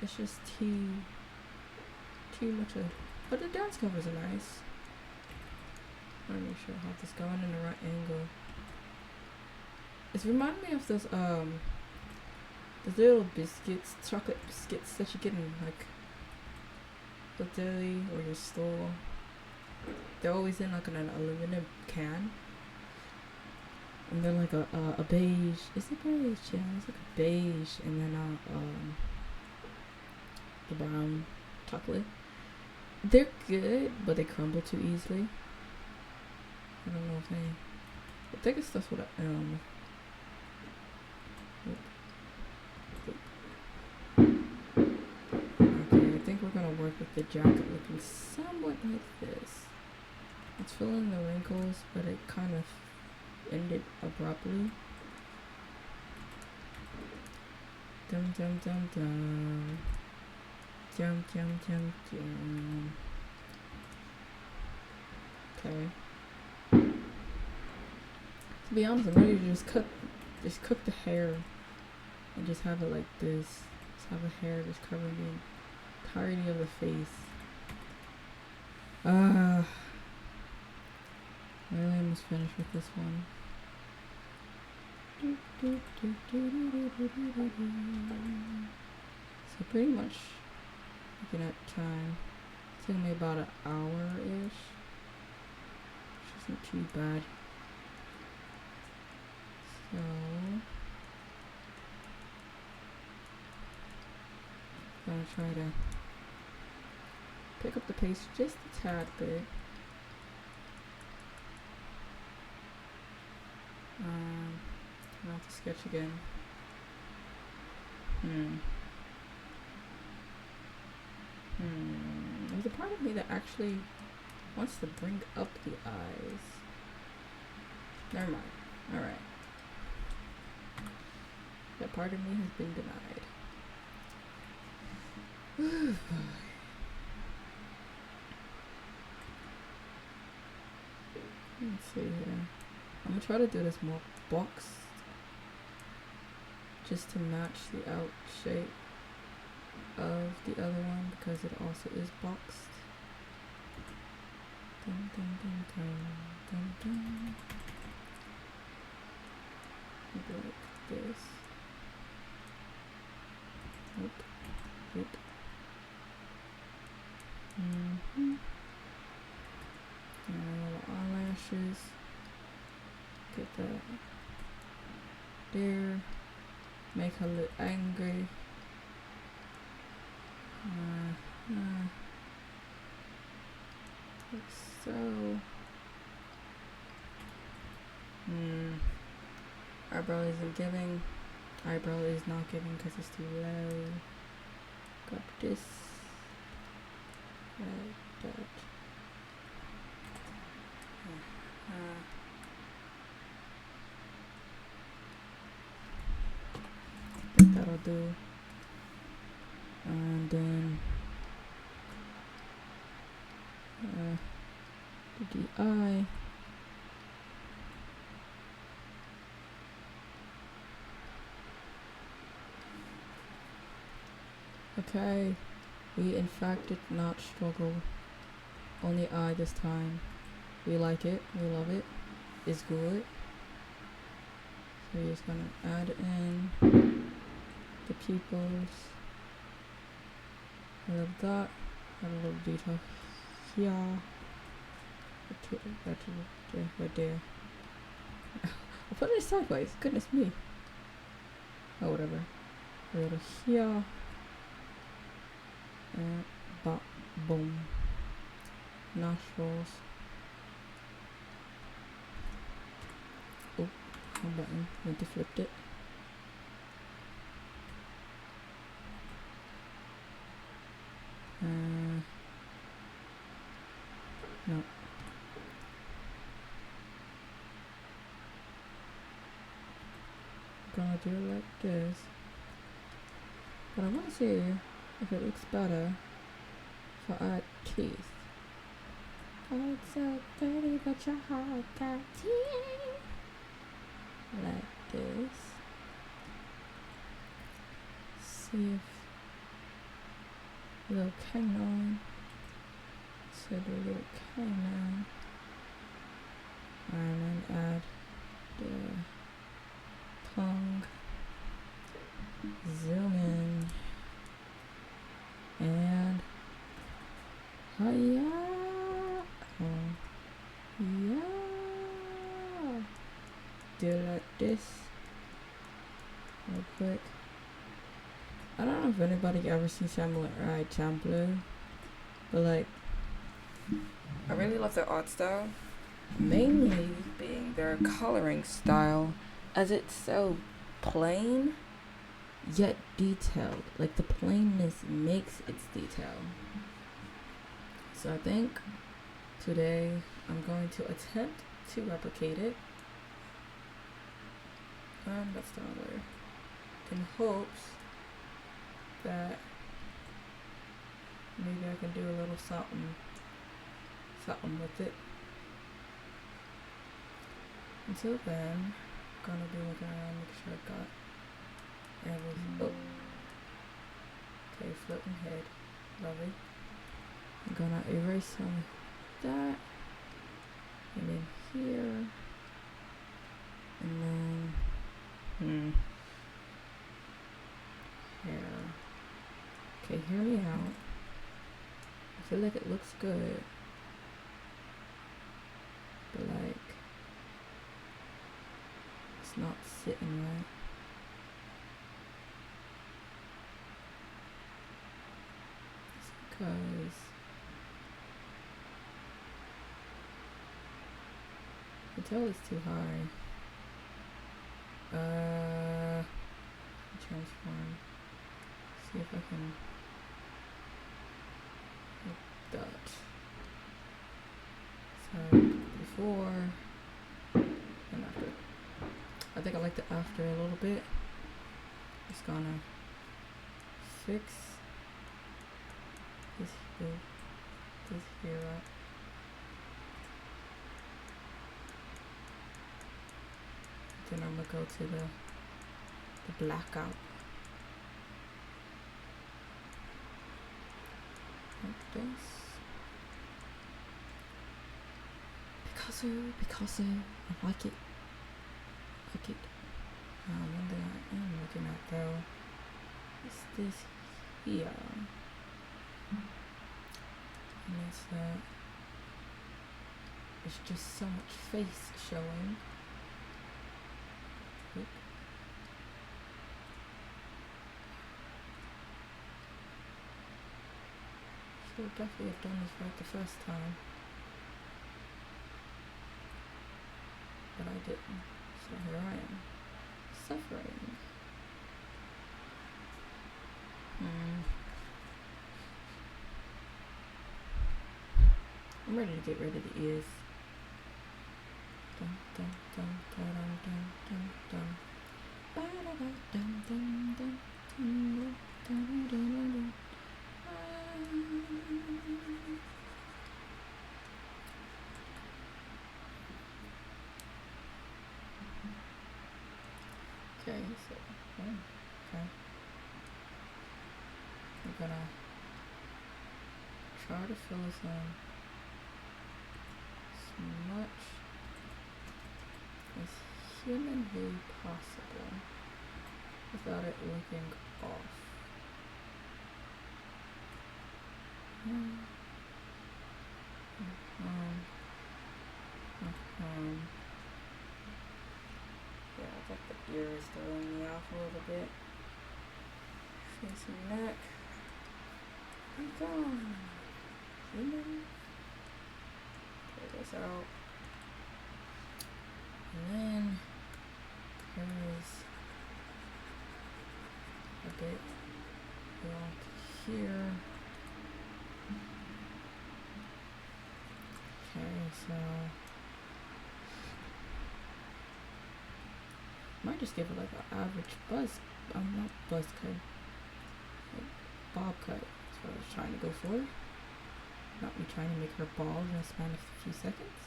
It's just too much of. But the dance covers are nice. I want to make sure I have this going in the right angle. It's reminding me of those little biscuits, chocolate biscuits that you get in like the deli or your store. They're always in like an aluminum can. And then like a beige. Is it beige? Yeah, it's like a beige, and then the brown chocolate. They're good, but they crumble too easily. I don't know if I think it's that's what I Okay, I think we're gonna work with the jacket looking somewhat like this. Let's fill in the wrinkles, but it kind of ended abruptly. Dum dum dum dum. Dum dum dum dum. Okay. To be honest, I'm ready to just cook the hair and just have it like this. Just have the hair just covering the entirety of the face. Really almost finished with this one. So pretty much looking at time, it's taking me about an hour-ish, which isn't too bad. So I'm gonna try to pick up the pace just a tad bit. I'll have to sketch again. There's a part of me that actually wants to bring up the eyes. Never mind. Alright. That part of me has been denied. Let's see here. I'm gonna try to do this more boxed, just to match the out shape of the other one, because it also is boxed. Dun, dun, dun, dun, dun, dun. Maybe like this. Nope. And little eyelashes. Get that there. Make her look angry. Like so. Eyebrow isn't giving. Eyebrow is not giving because it's too low. Got this. Like that. I think that'll do. And then do the eye. Okay, we in fact did not struggle. Only eye this time. We like it, we love it, it's good. So we're just gonna add in the pupils. A little dot, add a little detail here. Right there. I'll put it sideways, goodness me. Oh, whatever. A little here. And boom. Nostrils. Oh, wrong button. Need to flip it. No. Gonna do it like this. But I want to see if it looks better for our teeth. Oh, it's so pretty, but your heart got teeth. Like this. See if little canine. So the little canine. And then add the tongue. Zoom in. And hiya. Yeah. Do it like this. Real quick. I don't know if anybody ever seen Samurai Champloo, but like, I really love their art style, mainly being their coloring style, as it's so plain yet detailed. Like the plainness makes its detail. So I think today I'm going to attempt to replicate it. That's the wrong way. In hopes that maybe I can do a little something with it. Until then, I'm gonna be looking around, make sure I got everything. Oh, okay, floating head, lovely. I'm gonna erase some of that, and then here, and then here. Okay, hear me out. I feel like it looks good, but like it's not sitting right. It's because the tail is too high. Transform. See if I can hit that. So before and after. I think I like the after a little bit. Just gonna fix this here up. Then I'm gonna go to the blackout. Like this. Picasso, I like it. One thing I am looking at though is this here. And it's that it's just so much face showing. Oop. Should definitely have done this right the first time, but I didn't. So here I am, suffering. I'm ready to get rid of the ears. Dun, dun, dun, dun, dun, dun, dun. Ba-da-da, dun, dun, dun, dun, dun, dun, dun, dun. Okay, so okay. I'm gonna try to fill this in as much as humanly possible without it looking off. Yeah, I think the ear is throwing me off a little bit. Face and neck. And gone. Zoom in. Take this out. And then here is a bit along here. Okay, so might just give it like an average buzz. Not buzz cut. Like bob cut. That's what I was trying to go for. Not me trying to make her bald in a span of a few seconds.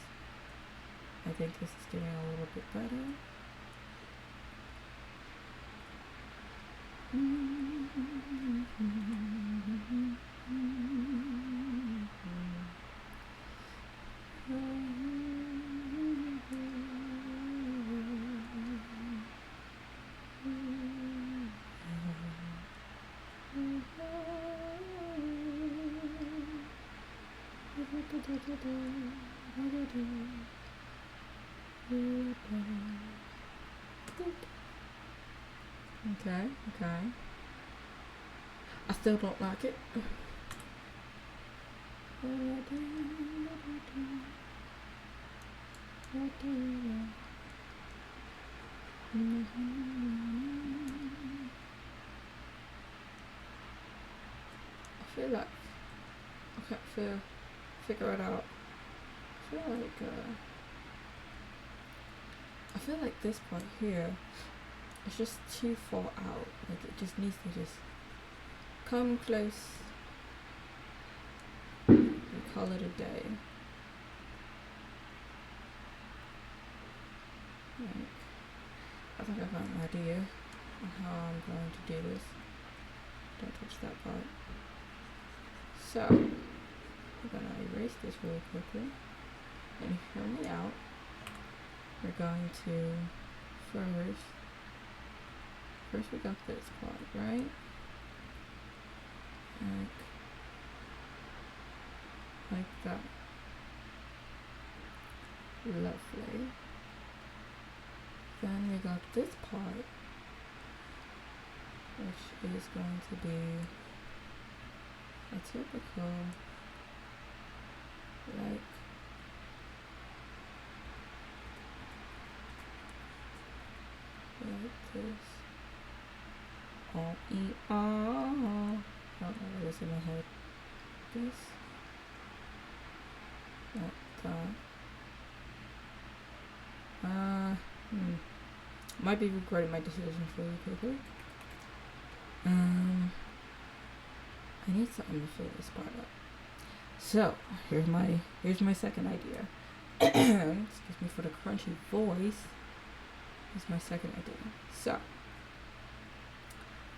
I think this is doing a little bit better. Okay, okay. I still don't like it. I feel like I can't figure it out. I feel like this part here is just too far out. Like it just needs to just come close and call it a day. Like, I think I've got an idea on how I'm going to do this. Don't touch that part. So, we're gonna erase this really quickly. And hear me out. We're going to first we got this part, right? Like that. Lovely. Then we got this part, which is going to be a typical, like this. Oh, what's in my head? This. Like that. Might be regretting my decision really quickly. I need something to fill this part up. So here's my second idea. Excuse me for the crunchy voice. Here's my second idea. So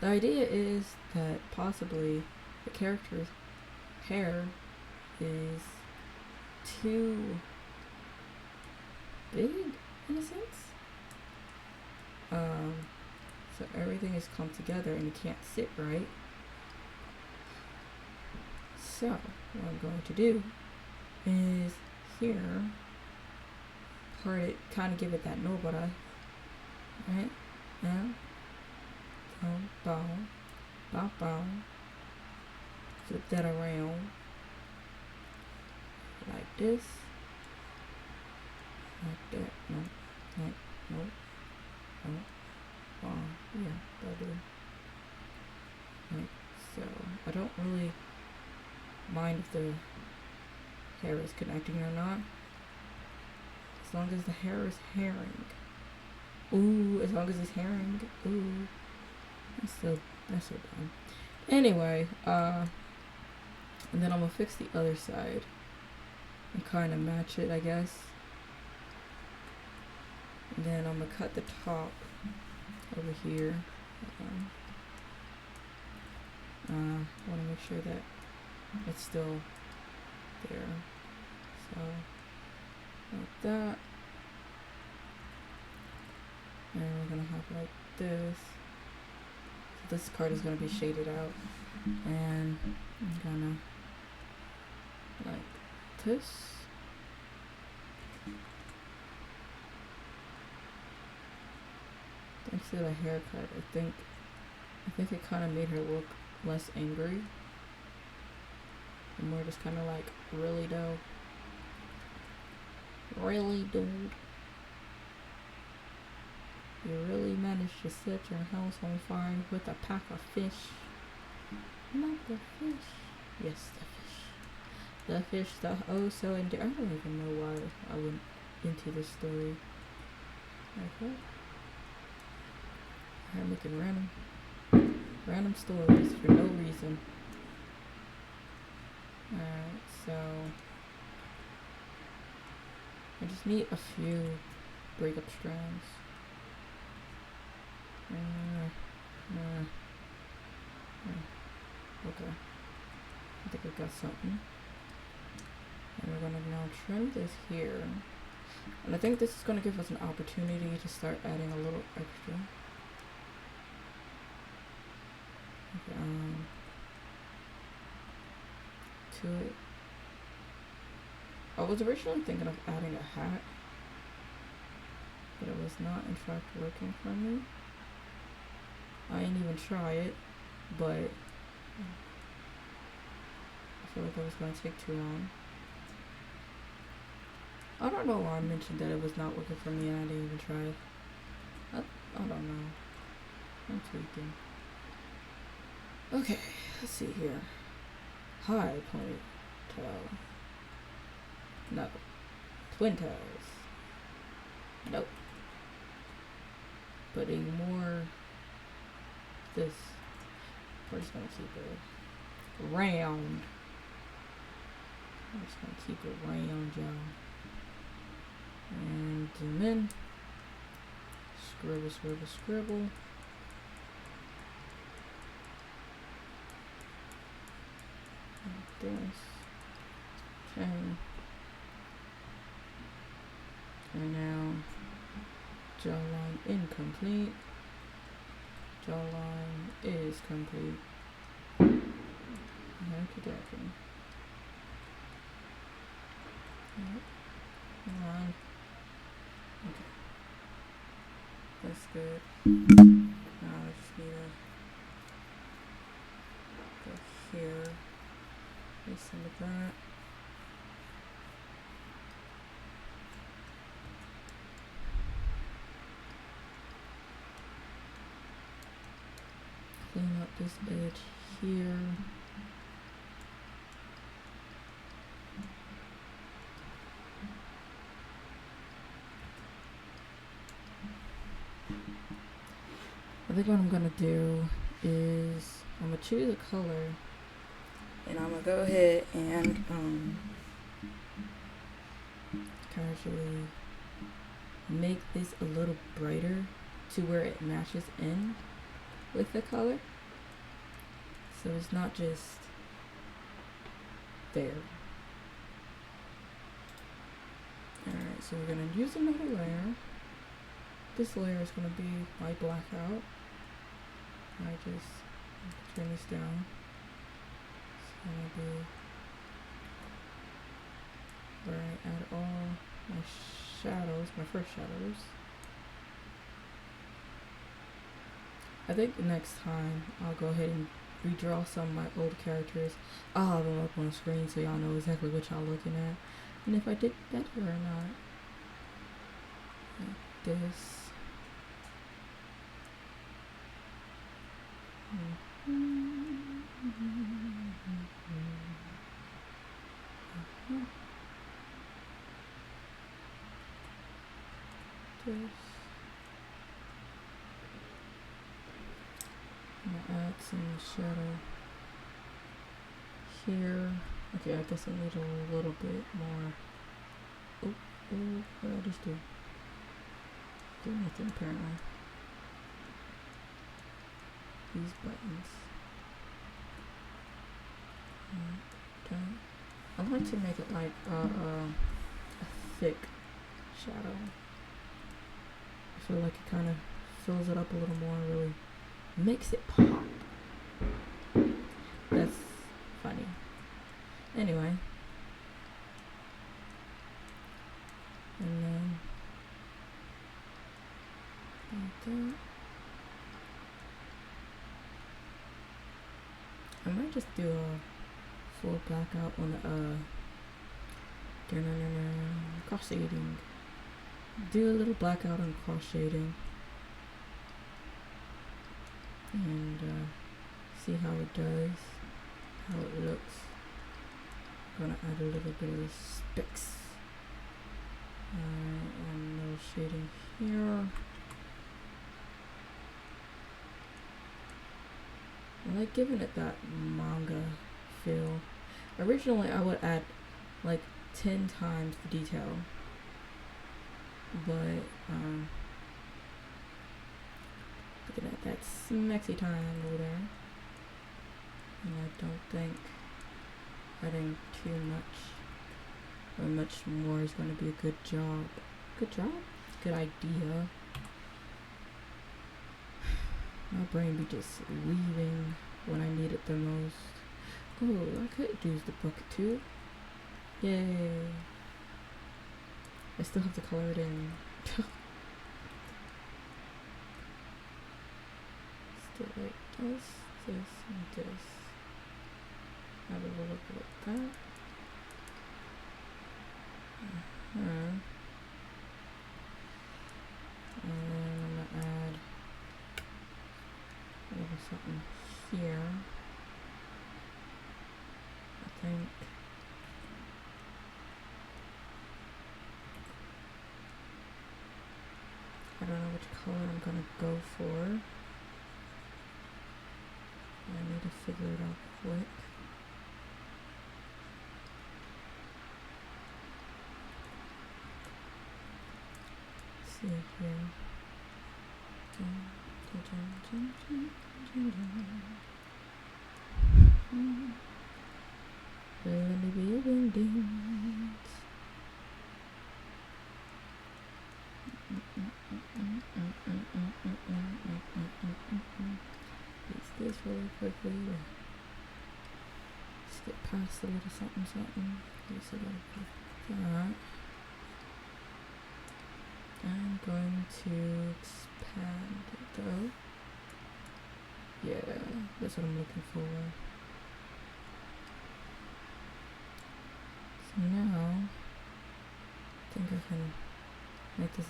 the idea is that possibly the character's hair is too big in a sense. So everything has come together and it can't sit right. So what I'm going to do is here part it, kind of give it that nobara, right? Yeah. Bow, bow, bow. Flip that around like this, like that. No, no, no, no. Yeah, that'll do. Like so. I don't really mind if the hair is connecting or not, as long as the hair is herring. Ooh, as long as it's herring. Ooh, that's so dumb. Anyway, and then I'm gonna fix the other side and kind of match it, I guess. And then I'm gonna cut the top over here. Want to make sure that it's still there. So like that, and we're gonna have like this. So this part is gonna be shaded out, and I'm gonna like this. Thanks to the haircut, I think it kind of made her look less angry. And we're just kind of like, really though? Really, dude? You really managed to set your house on fire with a pack of fish? Not the fish. Yes, the fish. The fish, the oh so endearing. I don't even know why I went into this story. Like what? I'm making random stories for no reason. Alright, so I just need a few breakup strands. Okay. I think I got something. And we're gonna now trim this here. And I think this is gonna give us an opportunity to start adding a little extra. Okay, to it. I was originally thinking of adding a hat, but it was not in fact working for me. I didn't even try it, but I feel like it was going to take too long. I don't know why I mentioned that it was not working for me and I didn't even try it. I don't know. I'm tweaking. Okay, let's see here. High ponytail. No. Twin tails. Nope. Putting more this. We're just gonna keep it round. I'm just gonna keep it round, y'all. And zoom in. Scribble, scribble, scribble. Like this. Okay. And now, jawline incomplete. Jawline is complete. Okey-dokey. Yep. Come on. Okay. That's good. Now I just need to go here. Listen to that. Clean up this edge here. I think what I'm gonna do is I'm gonna choose a color and I'm gonna go ahead and casually make this a little brighter to where it matches in with the color, so it's not just there. Alright, so we're gonna use another layer. This layer is gonna be my blackout. I just turn this down. It's gonna be where I add all my shadows, my first shadows. I think next time I'll go ahead and redraw some of my old characters. I'll have them up on the screen so y'all know exactly what y'all looking at. And if I did better or not. Like this. This. I'm gonna add some shadow here. Okay, I guess I need a little bit more. Oh, what did I just do? Did nothing apparently. These buttons. Okay. I like to make it like a thick shadow. I feel like it kind of fills it up a little more, really makes it pop. That's funny. Anyway. And then like that. I might just do a full blackout on cross shading. Do a little blackout on cross shading. And see how it does, how it looks. I'm gonna add a little bit of specks. And a little shading here. I like giving it that manga feel. Originally, I would add like 10 times the detail, but looking at that smexy triangle there, and I don't think adding too much or much more is going to be a good job. Good job? Good idea. My brain be just leaving when I need it the most. Oh, I could use the bucket too. Yay. I still have to color it in. Still like this, and this. Add a little bit of that. And then I'm gonna add a little something here. I think. I don't know which color I'm gonna go for. I need to figure it out quick. Let's see here. Let me be a wingdings. Use this really quickly. Let's get past a little something. Use a little bit of that. I'm going to expand it though. Yeah, that's what I'm looking for. So now, I think I can make this a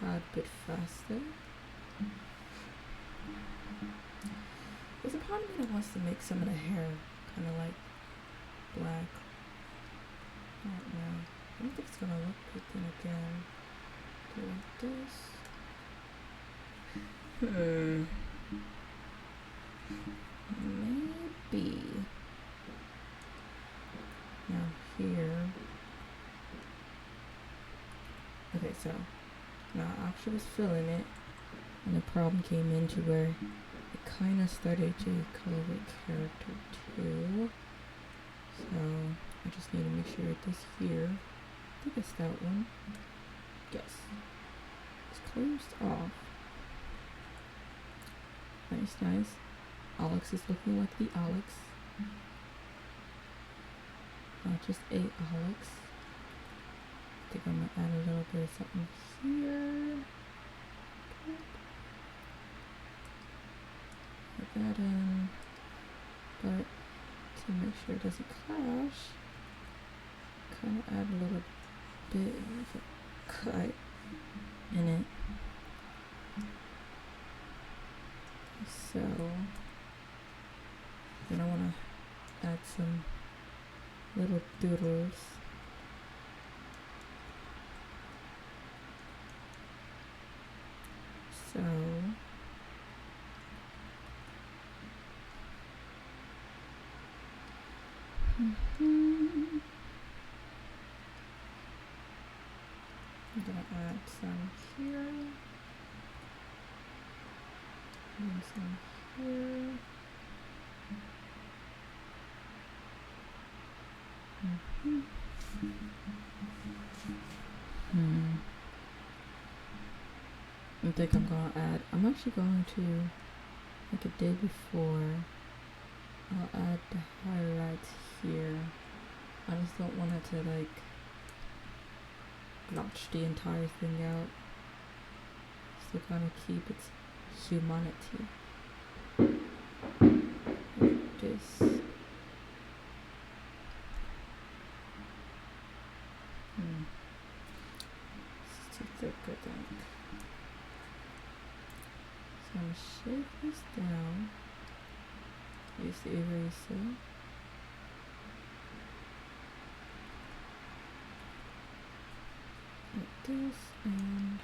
tad bit faster. There's a part of me that wants to make some of the hair kind of like black. I don't know. I don't think it's gonna look good then again. Do like this. Maybe. Now here. Okay, so now I actually was filling it, and the problem came into where it kind of started to color the character too. So I just need to make sure this here. I think it's that one. Yes. It's closed off. Nice. Alex is looking like the Alex. Not just a Alex. I think I'm gonna add a little bit of something here. Put that in. But to make sure it doesn't clash, kind of add a little bit of a cut in it. So then I want to add some little doodles. So I'm gonna add some here and some here. I think I'm gonna add, I'm actually going to, like I did before, I'll add the highlights here. I just don't want it to like blotch the entire thing out. Still kind of keep its humanity. Like this. It's too thick, I think. So I'm gonna shake this down. Use the eraser. Like this, and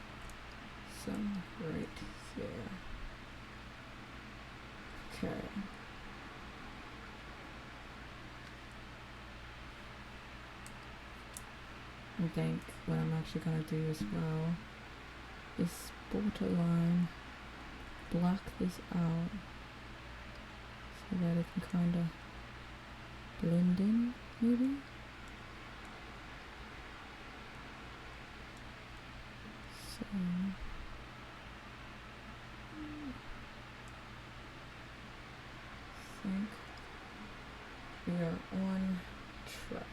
some right here. Okay. I think what I'm actually gonna do as well is borderline block this out so that it can kind of blend in, maybe. So I think we are on track.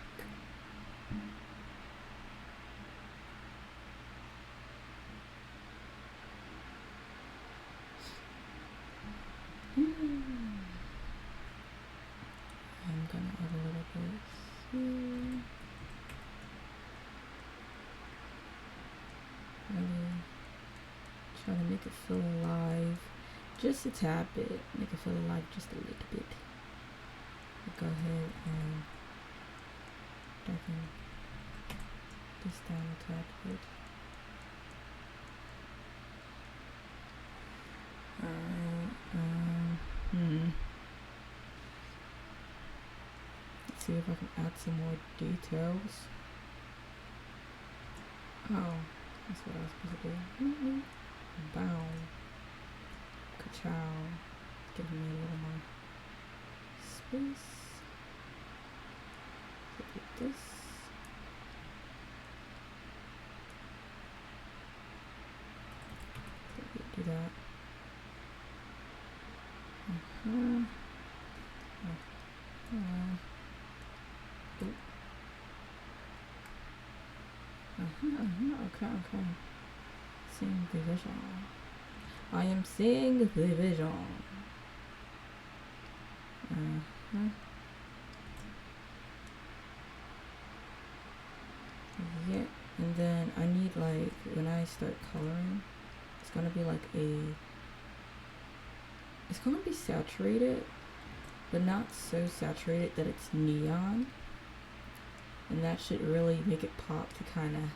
I'm gonna add a little bit here. Really try to make it feel alive. Just a tad bit. Make it feel alive just a little bit. Go ahead and darken this down a tad bit. Let's see if I can add some more details. Oh, that's what I was supposed to do. Bow. Ka-chow. Give me a little more space. Look at this. Do that. Okay. Seeing the vision. I am seeing the vision. Yeah, and then I need, like, when I start coloring, it's gonna be like it's gonna be saturated, but not so saturated that it's neon. And that should really make it pop to kind of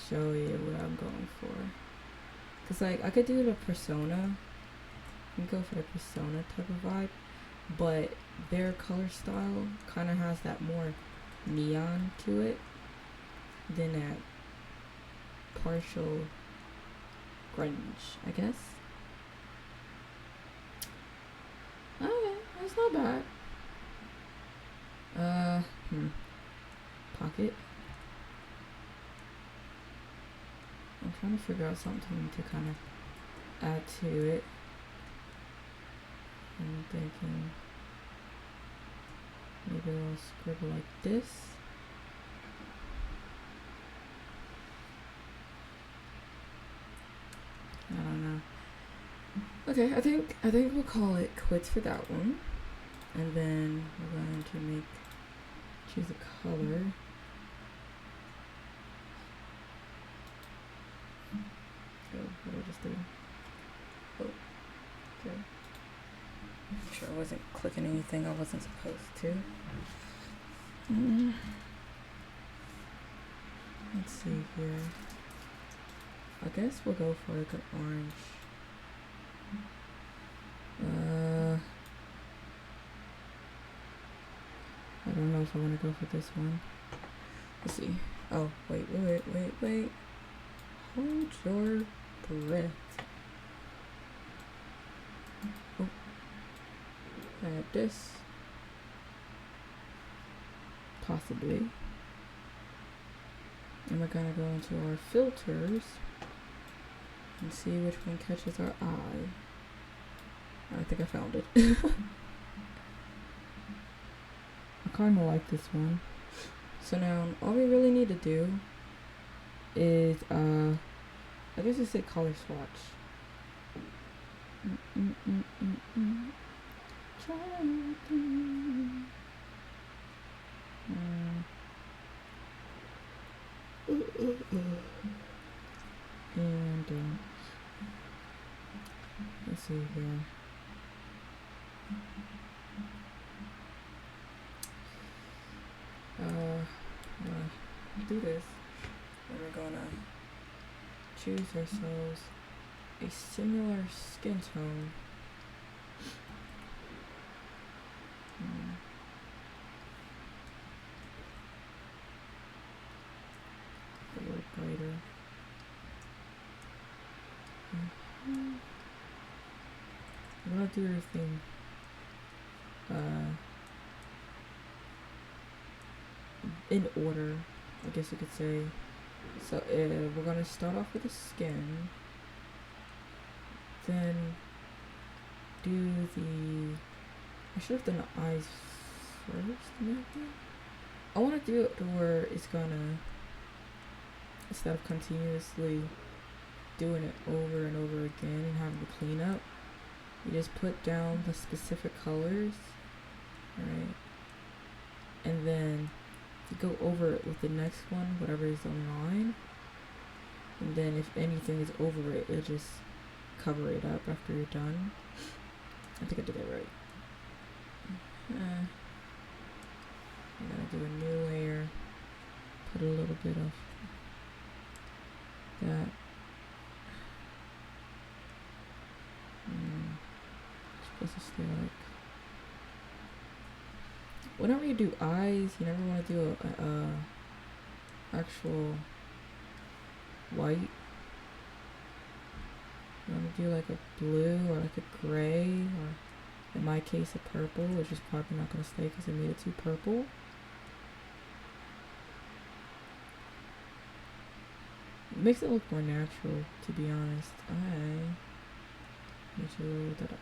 show you what I'm going for. Cause like I could do the Persona, I can go for the Persona type of vibe, but their color style kind of has that more neon to it than that partial grunge, I guess. Okay, that's not bad. Pocket. I'm trying to figure out something to kind of add to it. I'm thinking maybe I'll scribble like this. I don't know. Okay, I think we'll call it quits for that one. And then we're going to choose a color. Oh, what did I just do? Oh, okay. I'm sure I wasn't clicking anything I wasn't supposed to. Let's see here. I guess we'll go for like an orange. I don't know if I want to go for this one. Let's see. Oh, wait. Hold your breath. Oh. Add this. Possibly. And we're gonna go into our filters and see which one catches our eye. I think I found it. I kinda like this one. So now all we really need to do is I guess it's a color swatch. And let's see here. Do this, and we're gonna choose ourselves a similar skin tone. gonna do everything in order, I guess you could say. So we're gonna start off with the skin, then do the, I should have done the eyes first maybe? I want to do it to where it's gonna, instead of continuously doing it over and over again and having to clean up, you just put down the specific colors, right? And then you go over it with the next one, whatever is online, and then if anything is over it, it'll just cover it up after you're done. I think I did that right. I'm gonna do a new layer, put a little bit of that. Supposed to stay like, whenever you do eyes, you never want to do a actual white. You want to do like a blue or like a gray, or in my case a purple, which is probably not going to stay because I made it too purple. It makes it look more natural, to be honest. I need to lower that up.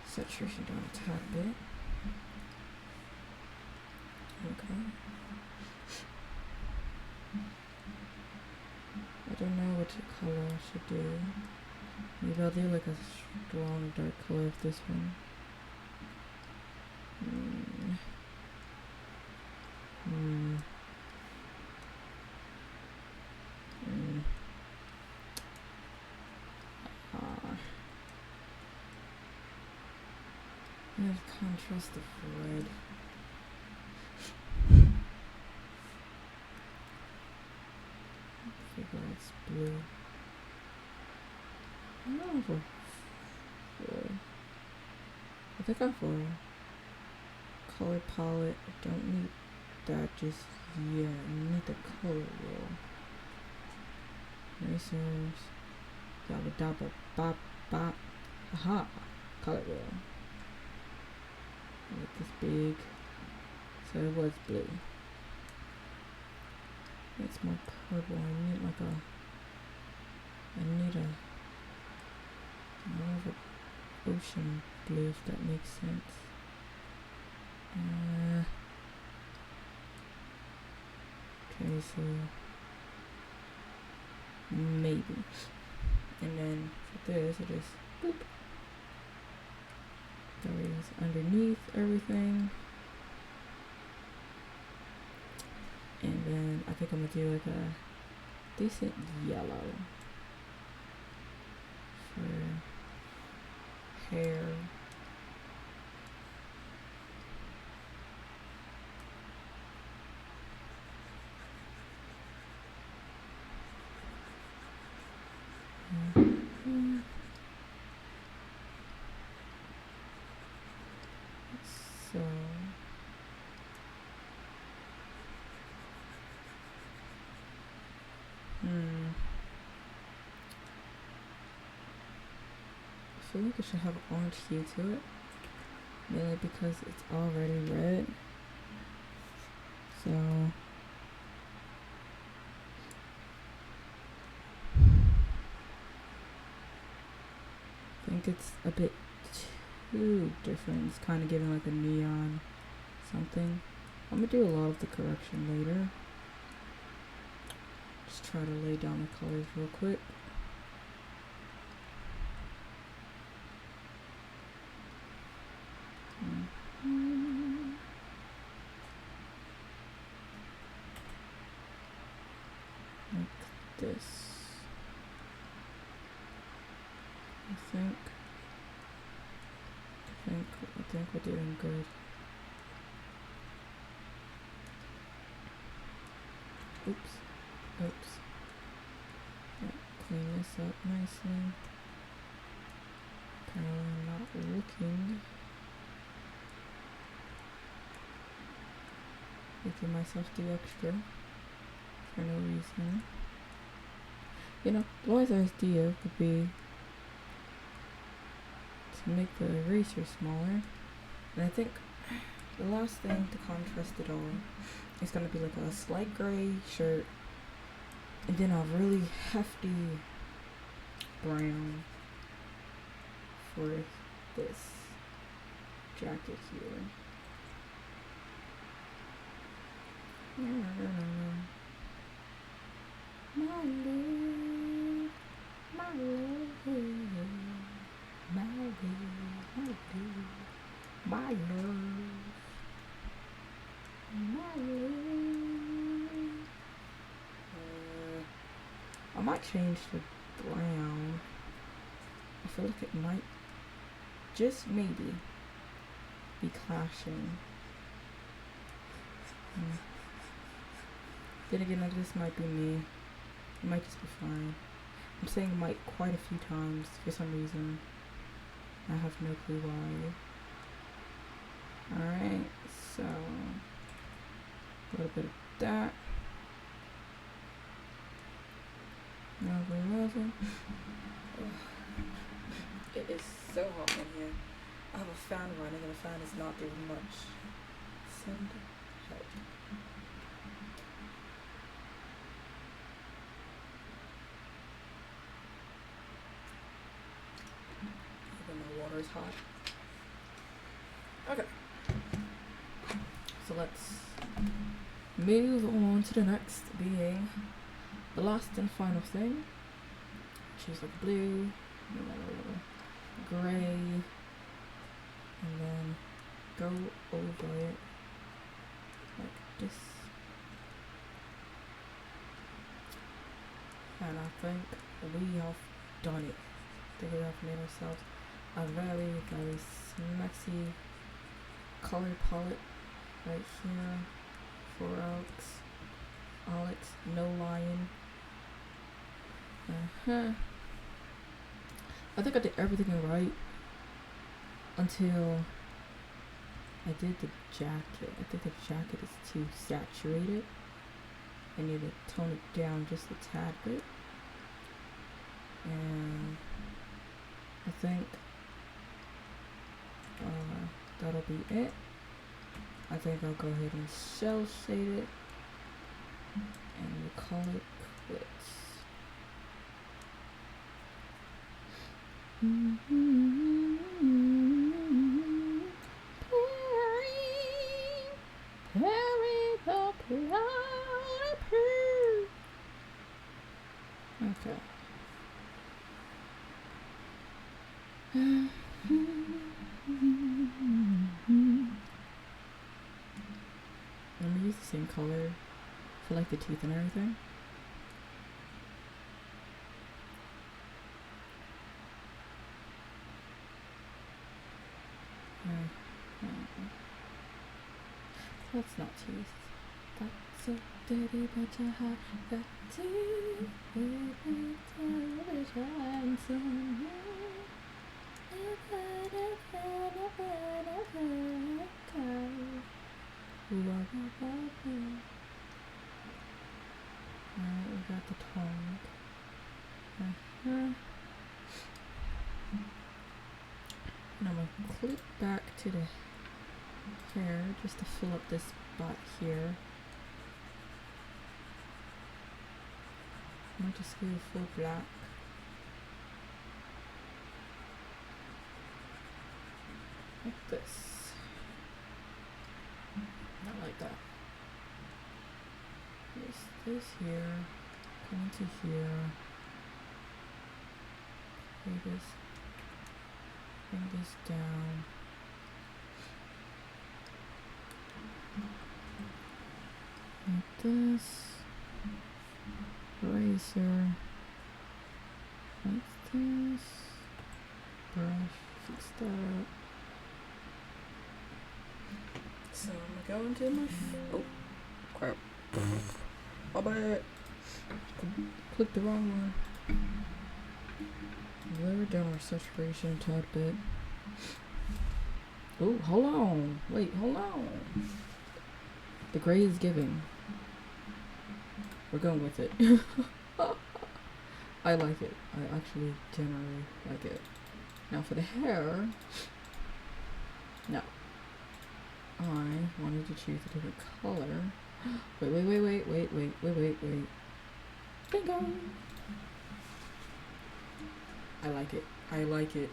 Saturation down a tad bit. Okay. I don't know which color I should do. Maybe I'll do like a strong dark color of this one. I have contrast of red. Figure it's blue. I don't know if I think I have a color palette. I don't need that just yet. I need the color wheel. Erasers. Yabba dabba bop bop. Aha! Color wheel. Make this big. So it was blue. It's more purple. I need like a more of a ocean blue, if that makes sense. Okay, so maybe. And then for this, I just boop. That is underneath everything. And then I think I'm gonna do like a decent yellow for hair. So I feel like it should have an orange hue to it, mainly because it's already red. So I think it's a bit too different. It's kind of giving like a neon something. I'm gonna do a lot of the correction later. Just try to lay down the colors real quick. Like this. I think we're doing good. Oops. Yeah, clean this up nicely. Apparently not looking. Making myself do extra for no reason. You know, the wise idea could be to make the eraser smaller. And I think the last thing to contrast it all is gonna be like a slight gray shirt and then a really hefty brown for this jacket here. My love, my love, my love, my love, my love, my love. I might change the brown. I feel like it might just maybe be clashing. Then again, this might be me. It might just be fine. I'm saying might quite a few times for some reason. I have no clue why. Alright, so a little bit of that. Now we're loving. It is so hot in here. I have a fan running and the fan is not doing much. Send help. My water is hot. Okay. So let's move on to the next, being the last and final thing. Choose like blue, gray, and then go over it like this. And I think we have done it. I think we have made ourselves a very, very smexy color palette right here for Alex, no lion. I think I did everything right until I did the jacket. I think the jacket is too saturated. I need to tone it down just a tad bit. And I think that'll be it. I think I'll go ahead and cell shade it and we'll call it quits. Okay. Let me use the same color for like the teeth and everything. That's not teeth. That's so dirty, but you have got teeth. Alright, we got the tongue. And I'm gonna clip back to the hair just to fill up this spot here. I might just go full black. Like this. Not like that. This here. Come into here. Bring this down. Like this. Eraser. Like this. Brush. Fix that. So I'm gonna go into my oh crap. My bad. Clicked the wrong one. Lower down our saturation a tad bit. Oh, hold on. Wait, hold on. The gray is giving. We're going with it. I like it. I actually generally like it. Now for the hair, no. I wanted to choose a different color. Wait. Bingo! I like it.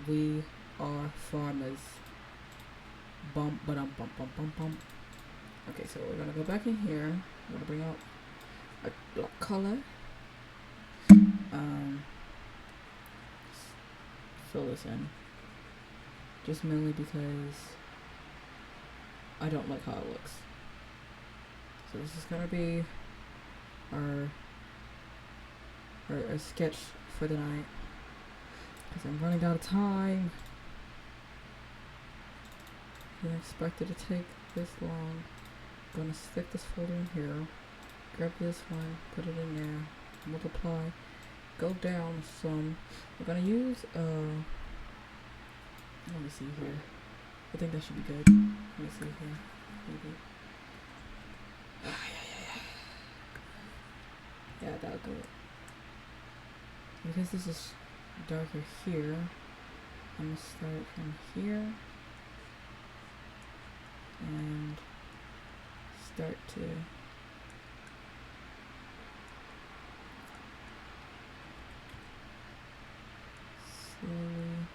We are farmers. Bum, ba-dum, bum, bum, bum, bum. Okay, so we're gonna go back in here. We're gonna bring out a black color. Fill this in. Just mainly because I don't like how it looks. So this is gonna be our sketch for the night. Because I'm running out of time. I didn't expect it to take this long. I'm gonna stick this folder in here. Grab this one, put it in there, multiply, go down some. We're gonna use let me see here. I think that should be good. Let me see here. Maybe. Yeah, that'll go. Because this is darker here, I'm gonna start from here and start to slowly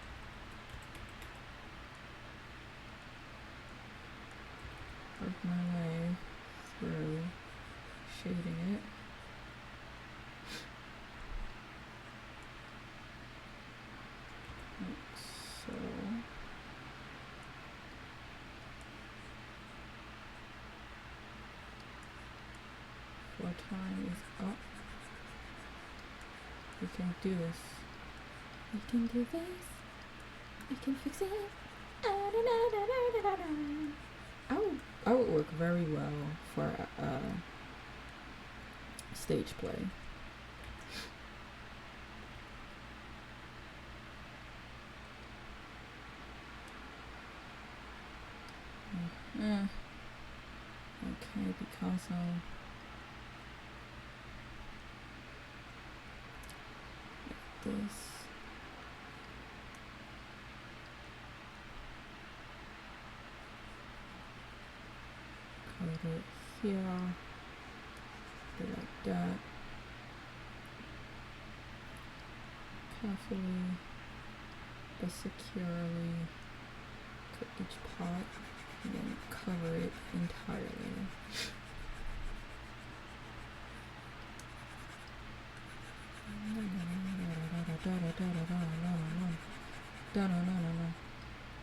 work my way through shading it. Like so. Floor time is up. We can do this. We can do this. We can fix it. I would work very well for stage play. Okay, Picasso. This. Cut it here. Do like that. Carefully but securely cut each part and then cover it entirely.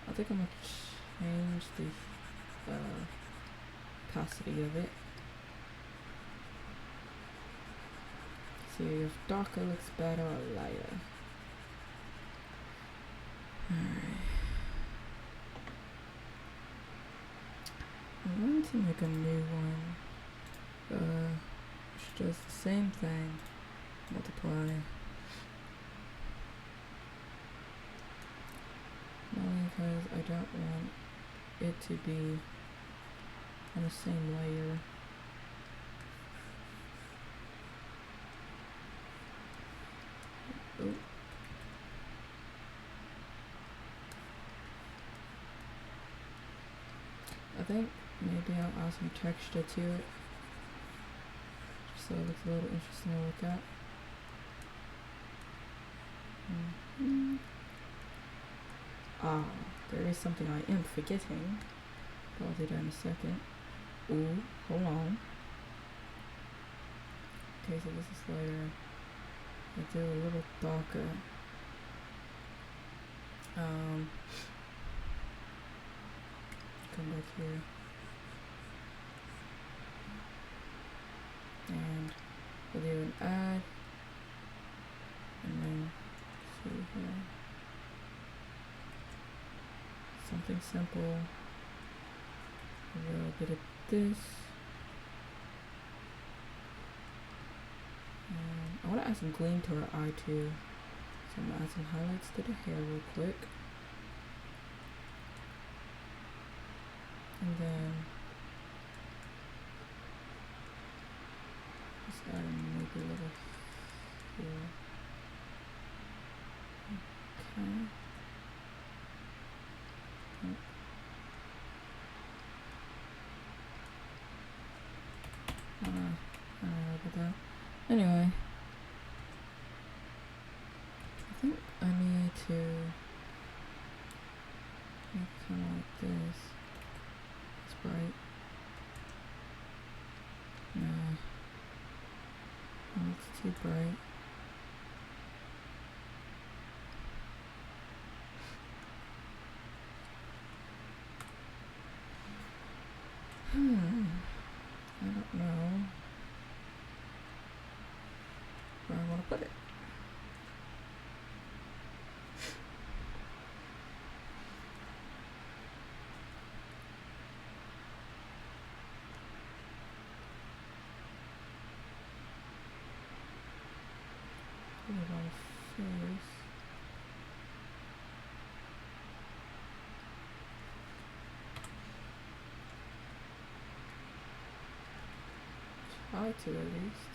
I think I'm gonna change the opacity of it. See if darker looks better or lighter. Alright. I'm going to make a new one. Which does the same thing. Multiply. Only because I don't want it to be on the same layer. Oh. I think maybe I'll add some texture to it, just so it looks a little interesting to look at. There is something I am forgetting, but I'll do that in a second. Ooh, hold on. Okay, so this is layer. I'll do a little darker. Come back here. And we'll do an add. And then see here. Something simple. A little bit of this. I want to add some gleam to our eye too. So I'm going to add some highlights to the hair real quick. And then just add maybe a little here. Okay. Look at that. Anyway, I think I need to make it kind of like this. It's bright. No, it's too bright. I don't know where I want to put it. Put it on face. Try to at least.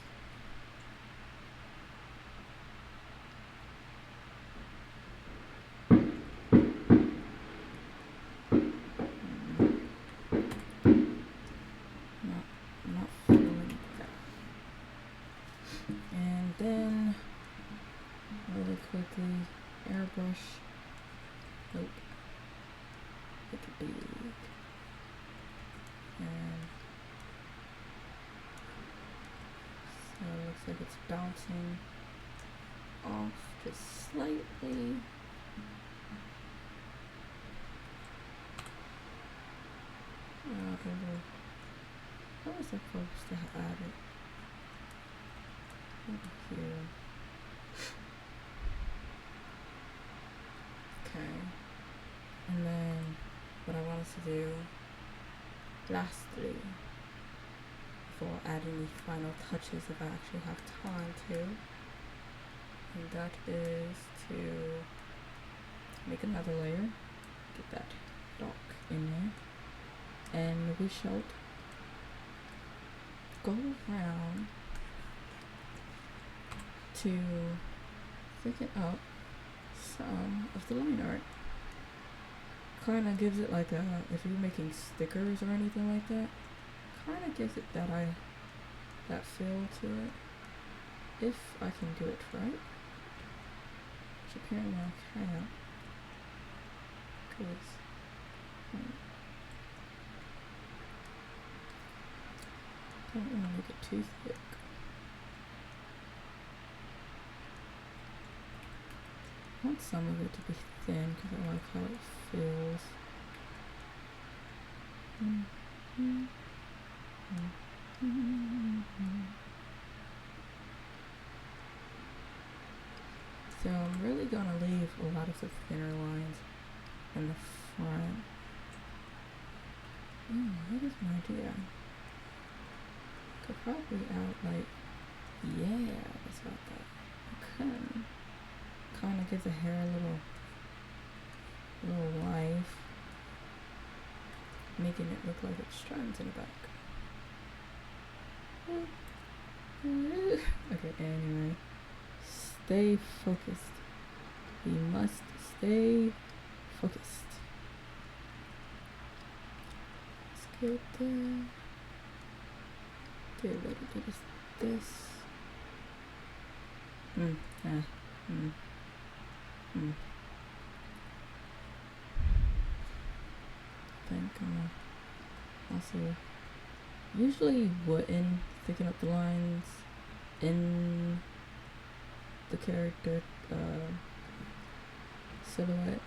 Not feeling that. And then really quickly airbrush. Nope. Make it big. And so it looks like it's bouncing off just slightly. How was I supposed to add it? Over here. Okay. And then what I wanted to do lastly, before adding the final touches if I actually have time to, and that is to make another layer, get that dark in there, and we shall go around to thicken up some of the line art. Kind of gives it like a, if you're making stickers or anything like that, kind of gives it that feel to it, if I can do it right, which apparently I can't, because I don't want to make it too thick. I want some of it to be thin because I like how it feels. So I'm really gonna leave a lot of the thinner lines in the front. What is my idea? Could probably add like, yeah, that's about that. Okay. Kind of gives the hair a little life, making it look like it strands in the back. Okay, anyway, stay focused. We must stay focused. Let's get there. Okay, what is this? I think I'm also usually wouldn't thicken up the lines in the character silhouette,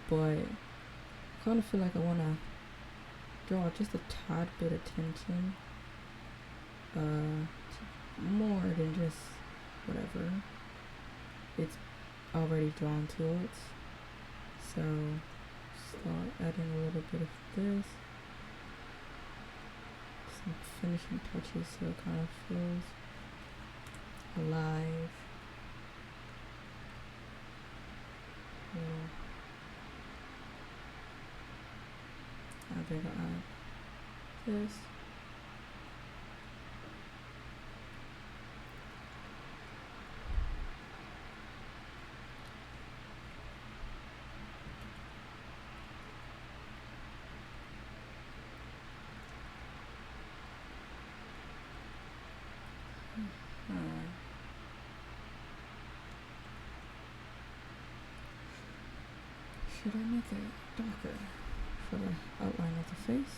but I kind of feel like I want to draw just a tad bit of tension, more than just whatever it's already drawn towards. So start adding a little bit of this, some finishing touches so it kind of feels alive. I think I'll add this. Should I make it darker for the outline of the face?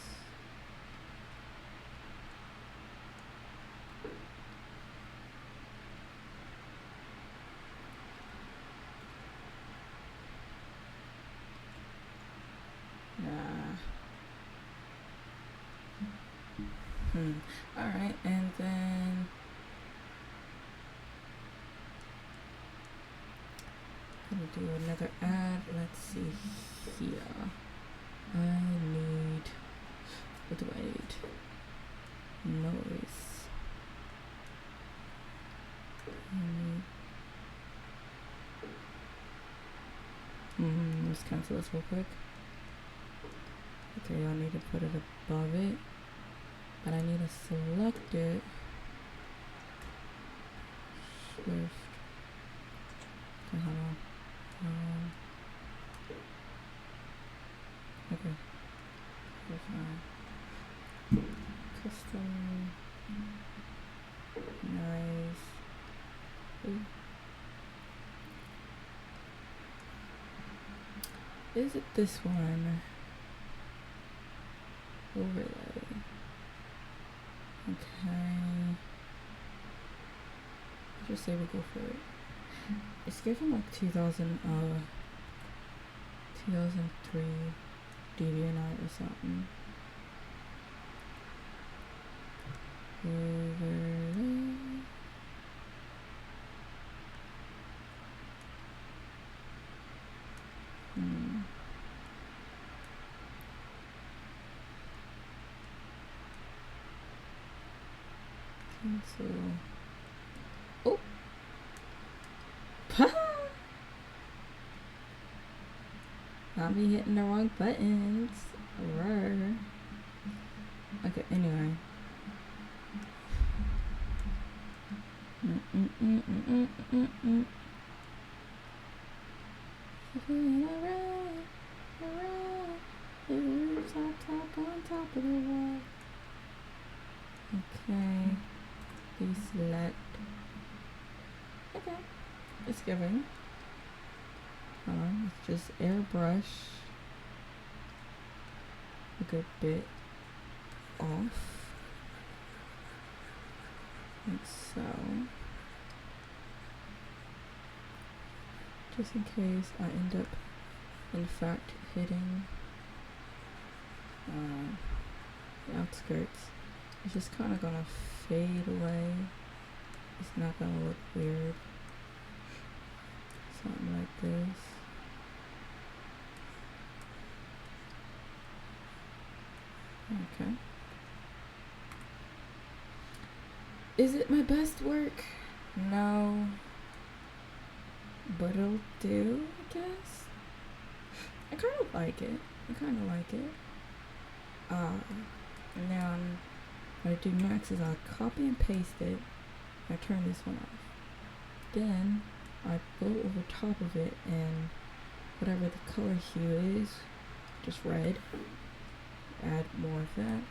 Alright, and then I'm gonna do another ad. Let's see here. What do I need? Noise. Let's cancel this real quick. Okay, I need to put it above it. But I need to select it. Shift. Okay, hold on. Okay. Custom. Nice. Ooh. Is it this one? Overlay. Okay. I'll just say we go for it. It's given like 2003 DeviantArt or something. Overlay. Cancel. Oh! Not me hitting the wrong buttons. Rawr. Okay, anyway. On top of the wall. Okay. Deselect. Okay. It's giving. Let's just airbrush a good bit off. Like so. Just in case I end up, in fact, hitting the outskirts. It's just kind of gonna fade away. It's not gonna look weird. Something like this. Okay. Is it my best work? No. But it'll do, I guess. I kind of like it. Now what I do next is I'll copy and paste it. I turn this one off. Then I go over top of it and whatever the color hue is, just red. Add more of that.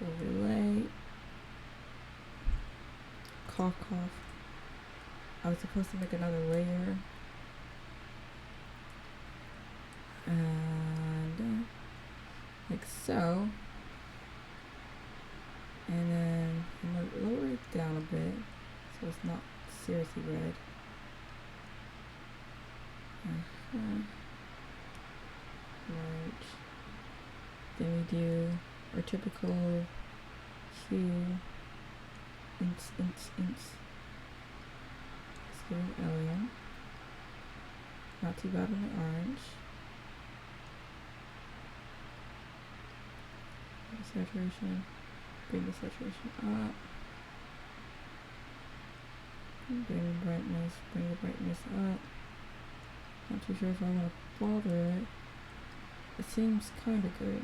Overlay. Cough. I was supposed to make another layer. And like so. And then I'm gonna lower it down a bit so it's not seriously red. Right. Then we do our typical hue. Ints. Let's give an alien. Not too bad on the orange. Saturation. Bring the saturation up. Bring the brightness up. Not too sure if I want to bother it. It seems kind of good.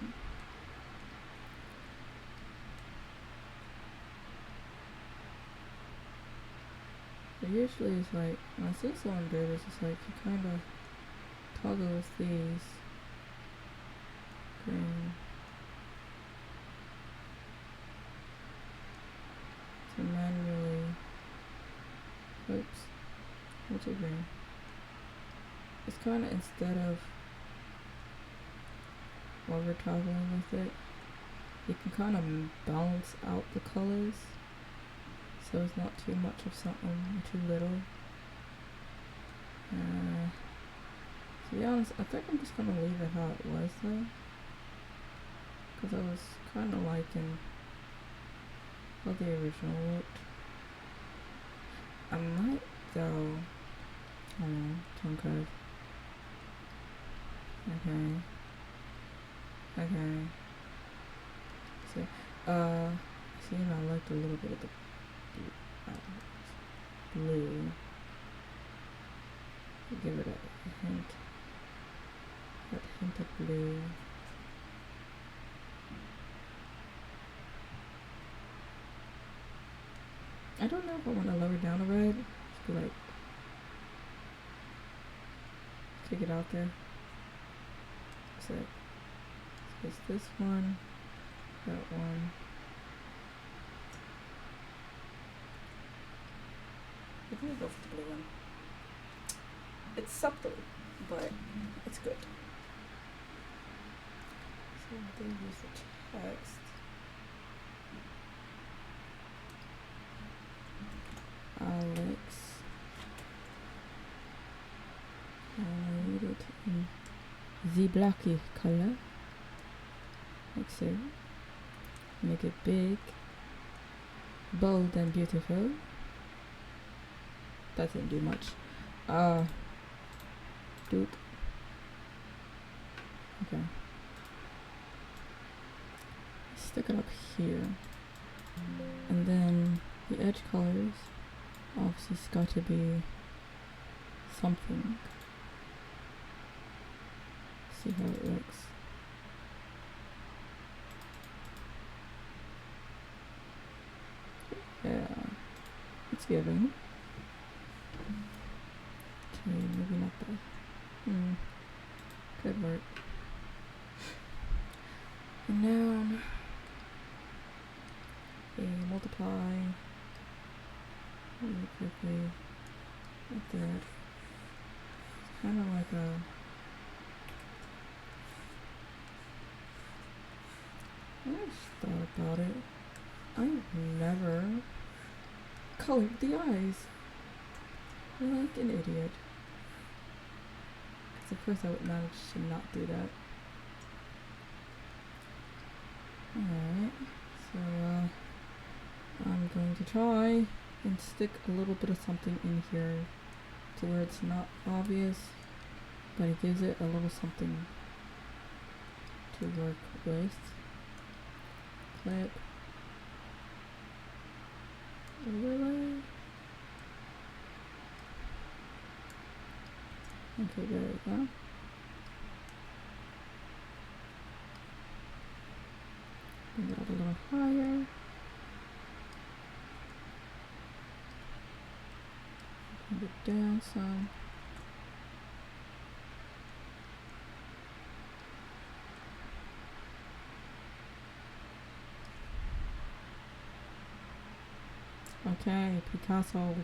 But usually it's like, when I see someone do this, it's like you kind of toggle with these. Green. To manually Oops. What's over here? It's kind of, instead of while we're toggling with it, you can kind of balance out the colors so it's not too much of something or too little. To be honest, I think I'm just gonna leave it how it was though, because I was kind of liking how the original looked. I might go, I don't know, tone curve. Okay. So, see, I liked a little bit of the blue. Give it a hint. That hint of blue. I don't know if I want to lower down the red. Just be like, kick it out there. So it's this one, that one. I'm gonna go for the blue one. It's subtle, but it's good. So they use the text. Alex. I need it in the blocky color. Like so. Make it big, bold and beautiful. That didn't do much. Dude. Okay. Stick it up here. And then the edge colors, obviously it's got to be something. See how it looks. Yeah, it's giving. Okay, maybe not that. Could work. And now multiply really quickly like that. It's kind of like a I just thought about it. I've never colored the eyes. Like an idiot. Because of course I would manage to not do that. Alright, so I'm going to try and stick a little bit of something in here to where it's not obvious, but it gives it a little something to work with. Clip. Overlay. Okay, there we go. Bring it up a little higher. Bring it down some. Okay, Picasso.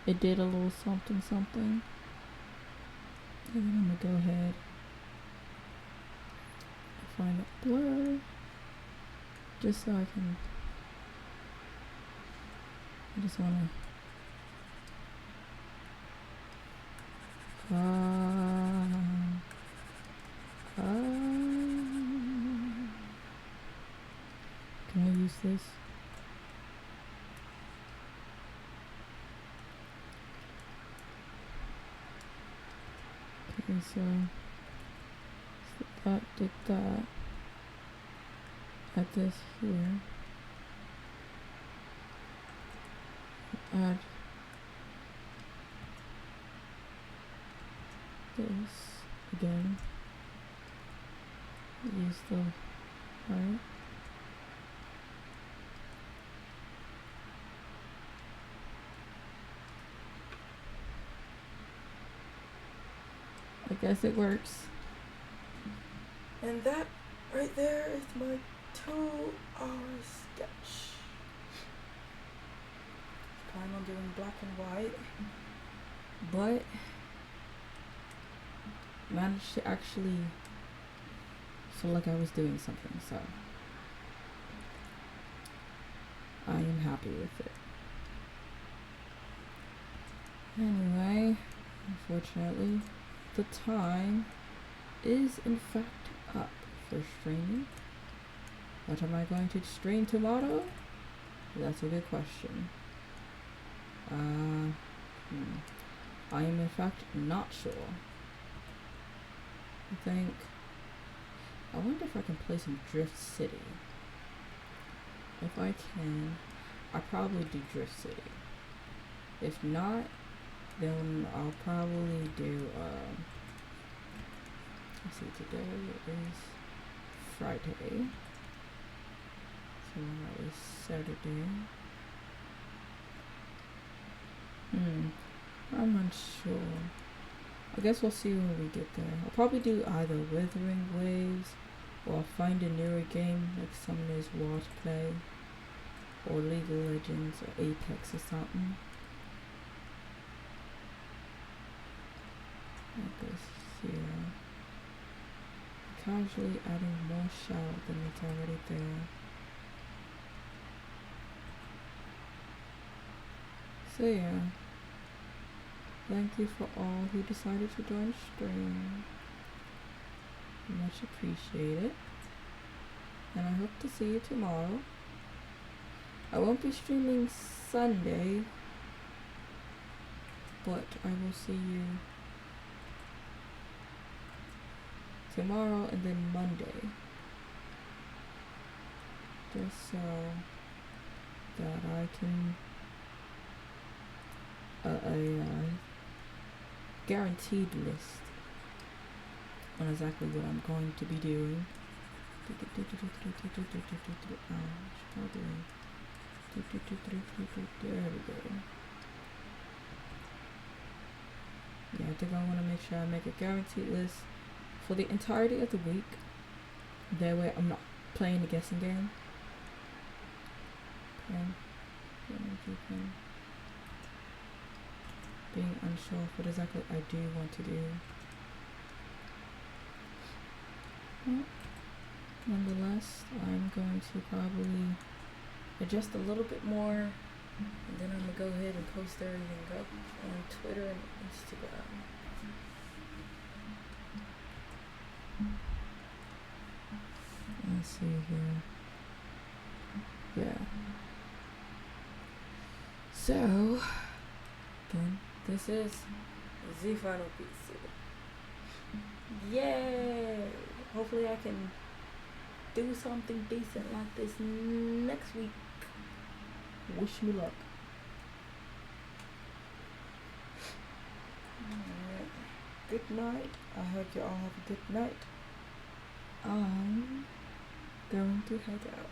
It did a little something. And then I'm gonna go ahead and find a blur. Just so I just wanna can I use this? Okay, so that did that. Add this here. Add this again. Use the right. I guess it works. And that right there is my 2-hour sketch. It's kind on doing black and white, but managed to actually feel like I was doing something, so I am happy with it. Anyway, unfortunately, the time is in fact up for streaming. What am I going to stream tomorrow? That's a good question. I am in fact not sure. I wonder if I can play some Drift City. If I can, I'll probably do Drift City. If not, then I'll probably do, let's see, today is Friday. Tomorrow is Saturday. I'm unsure. I guess we'll see when we get there. I'll probably do either Withering Waves, or I'll find a newer game like Summoner's War to play, or League of Legends, or Apex or something. Like this here. Casually adding more shout than it's already there. So yeah. Thank you for all who decided to join stream. Much appreciated. And I hope to see you tomorrow. I won't be streaming Sunday, but I will see you tomorrow and then Monday. Just so that I can a guaranteed list on exactly what I'm going to be doing. There we go. Yeah, I think I want to make sure I make a guaranteed list for the entirety of the week. That way I'm not playing the guessing game. Okay. Being unsure of what exactly I do want to do. Well, nonetheless, I'm going to probably adjust a little bit more, and then I'm going to go ahead and post everything up on Twitter and Instagram. Let's see here. Yeah. So, again, this is the final piece. Yay! Hopefully I can do something decent like this next week. Wish me luck. Alright. Good night. I hope you all have a good night. I'm going to head out.